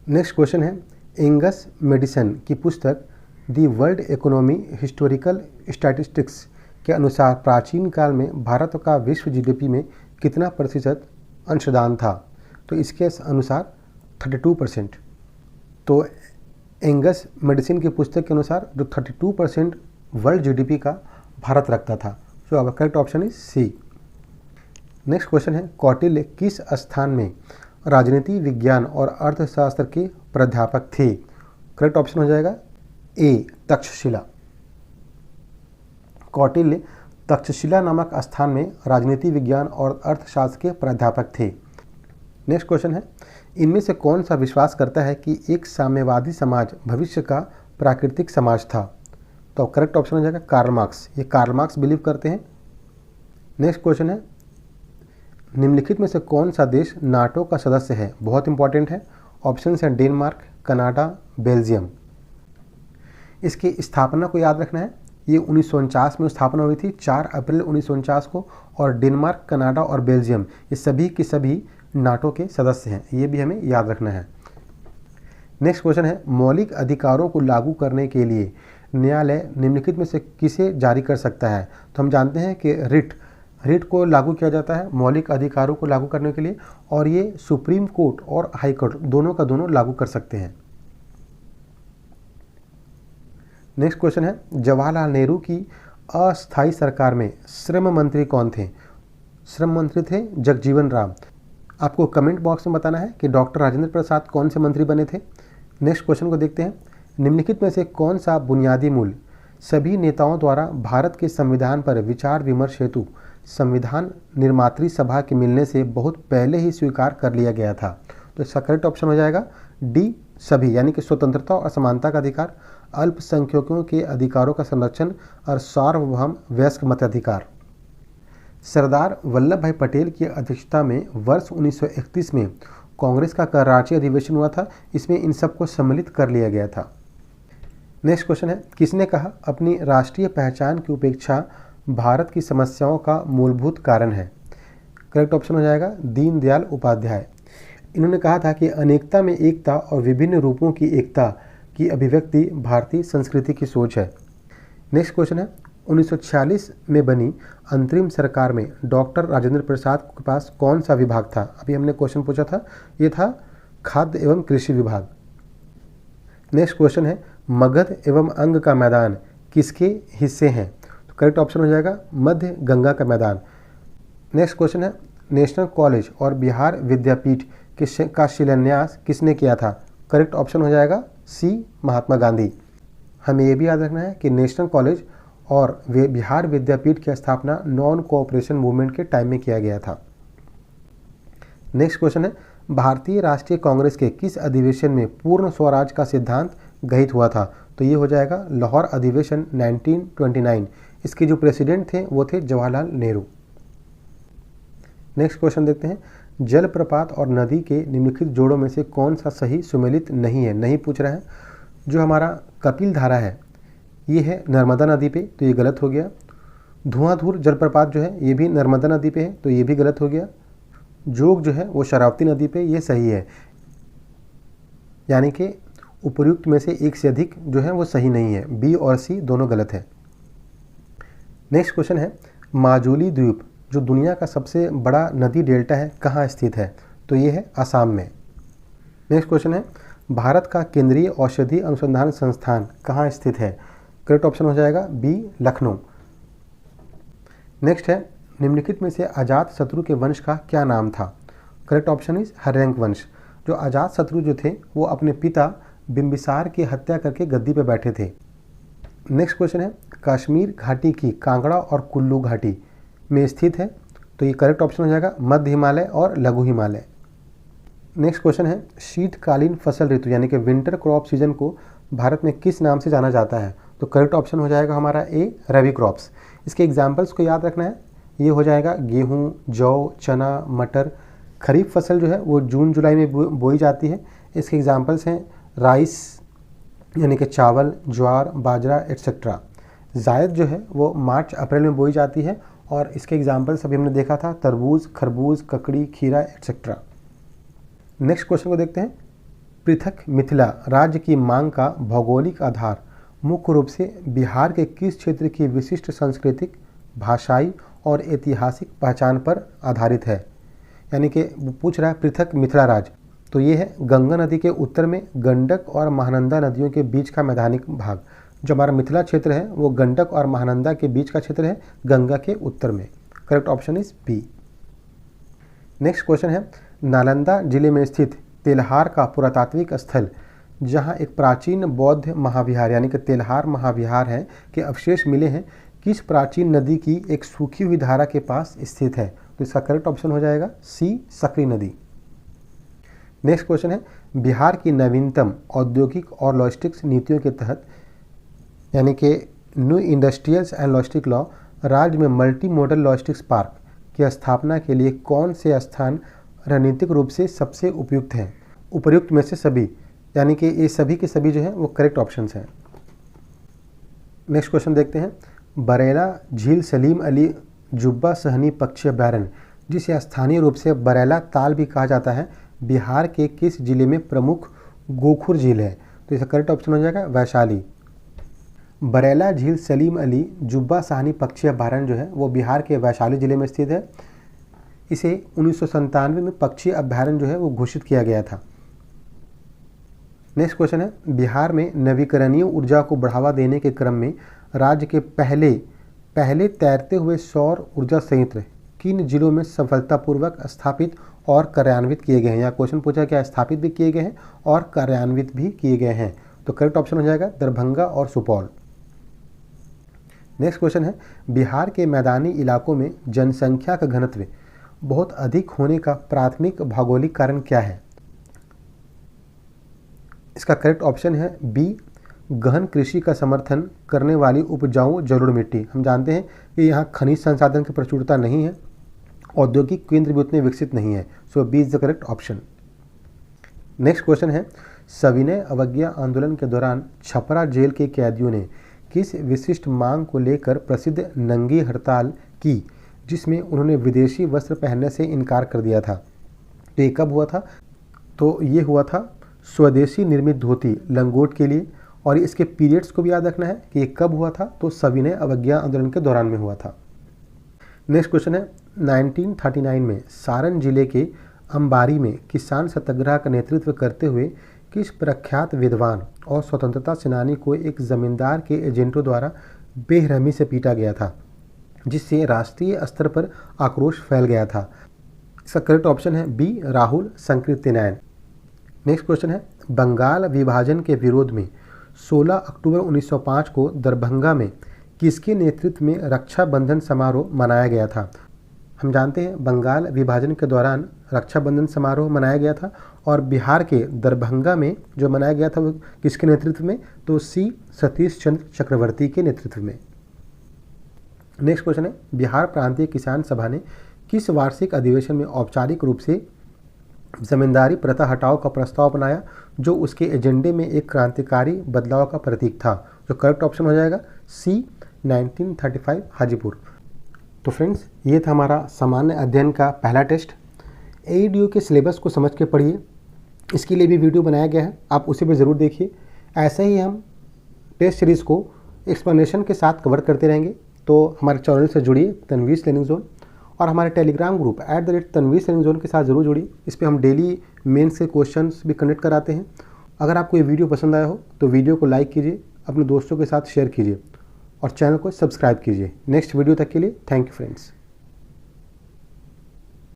नेक्स्ट क्वेश्चन है, एंगस मेडिसन की पुस्तक the world economy historical statistics के अनुसार प्राचीन काल में भारत का विश्व जीडीपी में कितना प्रतिशत अंशदान था? तो इसके अनुसार 32%। तो एंगस मेडिसिन की पुस्तक के अनुसार जो 32% वर्ल्ड जीडीपी का भारत रखता था। तो अब correct option is C. Next question है, कौटिल्य किस स्थान में राजनीति विज्ञान और अर्थशास्त्र के प्राध्यापक थे? करेक्ट ऑप्शन हो जाएगा ए, तक्षशिला। कौटिल्य तक्षशिला नामक स्थान में राजनीति विज्ञान और अर्थशास्त्र के प्राध्यापक थे। नेक्स्ट क्वेश्चन है, इनमें से कौन सा विश्वास करता है कि एक साम्यवादी समाज भविष्य का प्राकृतिक समाज था? तो करेक्ट ऑप्शन हो जाएगा कार्ल मार्क्स। ये कार्ल मार्क्स बिलीव करते हैं। नेक्स्ट क्वेश्चन है, निम्नलिखित में से कौन सा देश नाटो का सदस्य है? बहुत इंपॉर्टेंट है। ऑप्शन है डेनमार्क, कनाडा, बेल्जियम। इसकी स्थापना को याद रखना है, ये 1949 में स्थापना हुई थी, 4 अप्रैल 1949 को। और डेनमार्क, कनाडा और बेल्जियम ये सभी के सभी नाटो के सदस्य हैं, ये भी हमें याद रखना है। नेक्स्ट क्वेश्चन है, मौलिक अधिकारों को लागू करने के लिए न्यायालय निम्नलिखित में से किसे जारी कर सकता है? तो हम जानते हैं कि रिट को लागू किया जाता है मौलिक अधिकारों को लागू करने के लिए, और ये सुप्रीम कोर्ट और हाई कोर्ट दोनों का दोनों लागू कर सकते हैं। नेक्स्ट क्वेश्चन है, जवाहरलाल नेहरू की अस्थायी सरकार में श्रम मंत्री कौन थे? श्रम मंत्री थे जगजीवन राम। आपको कमेंट बॉक्स में बताना है कि डॉक्टर राजेंद्र प्रसाद कौन से मंत्री बने थे। नेक्स्ट क्वेश्चन को देखते हैं, निम्नलिखित में से कौन सा बुनियादी मूल्य सभी नेताओं द्वारा भारत के संविधान पर विचार विमर्श हेतु संविधान निर्मात्री सभा के मिलने से बहुत पहले ही स्वीकार कर लिया गया था? तो इसका करेक्ट ऑप्शन हो जाएगा डी, सभी, यानी कि स्वतंत्रता और समानता का अधिकार, अल्पसंख्यकों के अधिकारों का संरक्षण और सार्वभौम वयस्क मताधिकार। सरदार वल्लभ भाई पटेल की अध्यक्षता में वर्ष 1931 में कांग्रेस का कराची अधिवेशन हुआ था, इसमें इन सबको सम्मिलित कर लिया गया था। नेक्स्ट क्वेश्चन है, किसने कहा अपनी राष्ट्रीय पहचान की उपेक्षा भारत की समस्याओं का मूलभूत कारण है? करेक्ट ऑप्शन हो जाएगा दीनदयाल उपाध्याय। इन्होंने कहा था कि अनेकता में एकता और विभिन्न रूपों की एकता की अभिव्यक्ति भारतीय संस्कृति की सोच है। नेक्स्ट क्वेश्चन है, 1946 में बनी अंतरिम सरकार में डॉक्टर राजेंद्र प्रसाद के पास कौन सा विभाग था? अभी हमने क्वेश्चन पूछा था, ये था खाद्य एवं कृषि विभाग। नेक्स्ट क्वेश्चन है, मगध एवं अंग का मैदान किसके हिस्से हैं? तो करेक्ट ऑप्शन हो जाएगा मध्य गंगा का मैदान। नेक्स्ट क्वेश्चन है, नेशनल कॉलेज और बिहार विद्यापीठ का शिलान्यास किसने किया था? करेक्ट ऑप्शन हो जाएगा सी, महात्मा गांधी। हमें यह भी याद रखना है कि नेशनल कॉलेज और बिहार विद्यापीठ की स्थापना नॉन कोऑपरेशन मूवमेंट के टाइम में किया गया था। नेक्स्ट क्वेश्चन है, भारतीय राष्ट्रीय कांग्रेस के किस अधिवेशन में पूर्ण स्वराज का सिद्धांत गृहीत हुआ था? तो ये हो जाएगा लाहौर अधिवेशन 1929। इसके जो प्रेसिडेंट थे वो थे जवाहरलाल नेहरू। नेक्स्ट क्वेश्चन देखते हैं, जलप्रपात और नदी के निम्नलिखित जोड़ों में से कौन सा सही सुमेलित नहीं है? नहीं पूछ रहा है। जो हमारा कपिल धारा है ये है नर्मदा नदी पे, तो ये गलत हो गया। धुआंधर जलप्रपात जो है ये भी नर्मदा नदी पे है, तो ये भी गलत हो गया। जोग जो है वो शरावती नदी पे, ये सही है। यानी कि उपर्युक्त में से एक से अधिक जो है वो सही नहीं है। बी और सी दोनों गलत है। नेक्स्ट क्वेश्चन है, माजुली द्वीप जो दुनिया का सबसे बड़ा नदी डेल्टा है कहाँ स्थित है? तो ये है असम में। नेक्स्ट क्वेश्चन है, भारत का केंद्रीय औषधि अनुसंधान संस्थान कहाँ स्थित है? करेक्ट ऑप्शन हो जाएगा बी, लखनऊ। नेक्स्ट है, निम्नलिखित में से अजात शत्रु के वंश का क्या नाम था? करेक्ट ऑप्शन इज हर्यंक वंश। जो अजात शत्रु जो थे वो अपने पिता बिंबिसार की हत्या करके गद्दी पर बैठे थे। नेक्स्ट क्वेश्चन है, कश्मीर घाटी की कांगड़ा और कुल्लू घाटी में स्थित है, तो ये करेक्ट ऑप्शन हो जाएगा मध्य हिमालय और लघु हिमालय। नेक्स्ट क्वेश्चन है, शीतकालीन फसल ऋतु यानी कि विंटर क्रॉप सीजन को भारत में किस नाम से जाना जाता है? तो करेक्ट ऑप्शन हो जाएगा हमारा ए रबी क्रॉप्स। इसके एग्जाम्पल्स को याद रखना है, ये हो जाएगा गेहूँ, जौ, चना, मटर। खरीफ फसल जो है वो जून जुलाई में बोई जाती है। इसके एग्जाम्पल्स हैं राइस यानी कि चावल, ज्वार, बाजरा एट्सेट्रा। जायद जो है वो मार्च अप्रैल में बोई जाती है और इसके एग्जाम्पल्स अभी हमने देखा था तरबूज, खरबूज, ककड़ी, खीरा एट्सेट्रा। नेक्स्ट क्वेश्चन को देखते हैं, पृथक मिथिला राज्य की मांग का भौगोलिक आधार मुख्य रूप से बिहार के किस क्षेत्र की विशिष्ट सांस्कृतिक, भाषाई और ऐतिहासिक पहचान पर आधारित है? यानी कि पूछ रहा है पृथक मिथिला राज्य, तो ये है गंगा नदी के उत्तर में गंडक और महानंदा नदियों के बीच का मैदानिक भाग। जो हमारा मिथिला क्षेत्र है वो गंडक और महानंदा के बीच का क्षेत्र है, गंगा के उत्तर में। Correct option is B. Next question है, नालंदा जिले में स्थित तेल्हार का पुरातात्विक स्थल जहां एक प्राचीन बौद्ध महाविहार यानी कि तेल्हार महाविहार है के अवशेष मिले हैं, किस प्राचीन नदी की एक सूखी हुई धारा के पास स्थित है? तो इसका करेक्ट ऑप्शन हो जाएगा सी सकरी नदी। नेक्स्ट क्वेश्चन है, बिहार की नवीनतम औद्योगिक और लॉजिस्टिक्स नीतियों के तहत यानी कि new industrials and logistic law राज्य में मल्टी मॉडल लॉजिस्टिक्स पार्क की स्थापना के लिए कौन से स्थान रणनीतिक रूप से सबसे उपयुक्त हैं? उपयुक्त में से सभी, यानी कि ये सभी के सभी जो हैं वो करेक्ट ऑप्शंस हैं। नेक्स्ट क्वेश्चन देखते हैं, बरेला झील सलीम अली जुब्बा सहनी पक्षी अभयारण्य जिसे स्थानीय रूप से बरेला ताल भी कहा जाता है, बिहार के किस जिले में प्रमुख गोखुर झील है? तो इसका करेक्ट ऑप्शन हो जाएगा वैशाली। बरेला झील सलीम अली जुब्बा सहनी पक्षी अभयारण्य जो है वो बिहार के वैशाली जिले में स्थित है। इसे 1997 में पक्षी अभयारण्य जो है वो घोषित किया गया था। नेक्स्ट क्वेश्चन है, बिहार में नवीकरणीय ऊर्जा को बढ़ावा देने के क्रम में राज्य के पहले तैरते हुए सौर ऊर्जा संयंत्र किन जिलों में सफलतापूर्वक स्थापित और कार्यान्वित किए गए हैं? या क्वेश्चन पूछा क्या स्थापित भी किए गए हैं और कार्यान्वित भी किए गए हैं? तो करेक्ट ऑप्शन हो जाएगा दरभंगा और सुपौल। नेक्स्ट क्वेश्चन है, बिहार के मैदानी इलाकों में जनसंख्या का घनत्व बहुत अधिक होने का प्राथमिक भौगोलिक कारण क्या है? इसका करेक्ट ऑप्शन है बी, गहन कृषि का समर्थन करने वाली उपजाऊ जलोढ़ मिट्टी। हम जानते हैं कि यहाँ खनिज संसाधन की प्रचुरता नहीं है, औद्योगिक केंद्र भी उतने विकसित नहीं है, so B is the correct option. Next question है, सविनय अवज्ञा आंदोलन के दौरान छपरा जेल के कैदियों ने किस विशिष्ट मांग को लेकर प्रसिद्ध नंगी हड़ताल की जिसमें उन्होंने विदेशी वस्त्र पहनने से इनकार कर दिया था? तो ये कब हुआ था? तो ये हुआ था स्वदेशी निर्मित धोती लंगोट के लिए, और इसके पीरियड्स को भी याद रखना है कि ये कब हुआ था, तो सविनय अवज्ञा आंदोलन के दौरान में हुआ था। नेक्स्ट क्वेश्चन है, 1939 में सारण जिले के अंबारी में किसान सत्याग्रह का नेतृत्व करते हुए किस प्रख्यात विद्वान और स्वतंत्रता सेनानी को एक जमींदार के एजेंटों द्वारा बेरहमी से पीटा गया था जिससे राष्ट्रीय स्तर पर आक्रोश फैल गया था? इसका करेक्ट ऑप्शन है बी, राहुल संकृत्यनारायण। नेक्स्ट क्वेश्चन है, बंगाल विभाजन के विरोध में 16 अक्टूबर 1905 को दरभंगा में किसके नेतृत्व में रक्षाबंधन समारोह मनाया गया था? हम जानते हैं बंगाल विभाजन के दौरान रक्षाबंधन समारोह मनाया गया था और बिहार के दरभंगा में जो मनाया गया था वो किसके नेतृत्व में? तो सी, सतीश चंद्र चक्रवर्ती के नेतृत्व में। नेक्स्ट क्वेश्चन है, बिहार प्रांतीय किसान सभा ने किस वार्षिक अधिवेशन में औपचारिक रूप से जमींदारी प्रथा हटाओ का प्रस्ताव बनाया जो उसके एजेंडे में एक क्रांतिकारी बदलाव का प्रतीक था? जो करेक्ट ऑप्शन हो जाएगा सी, 1935 हाजीपुर। तो फ्रेंड्स, ये था हमारा सामान्य अध्ययन का पहला टेस्ट। एईडीओ के सिलेबस को समझ के पढ़िए, इसके लिए भी वीडियो बनाया गया है, आप उसे भी ज़रूर देखिए। ऐसे ही हम टेस्ट सीरीज़ को एक्सप्लेनेशन के साथ कवर करते रहेंगे, तो हमारे चैनल से जुड़िए तनवीर लर्निंग जोन, और हमारे Telegram group @Tanveer learning zone के साथ ज़रूर जुड़िए। इस पर हम डेली मेंस के क्वेश्चंस भी कंडक्ट कराते हैं। अगर आपको ये वीडियो पसंद आया हो तो वीडियो को लाइक कीजिए, अपने दोस्तों के साथ शेयर कीजिए। और चैनल को सब्सक्राइब कीजिए। नेक्स्ट वीडियो तक के लिए थैंक यू फ्रेंड्स।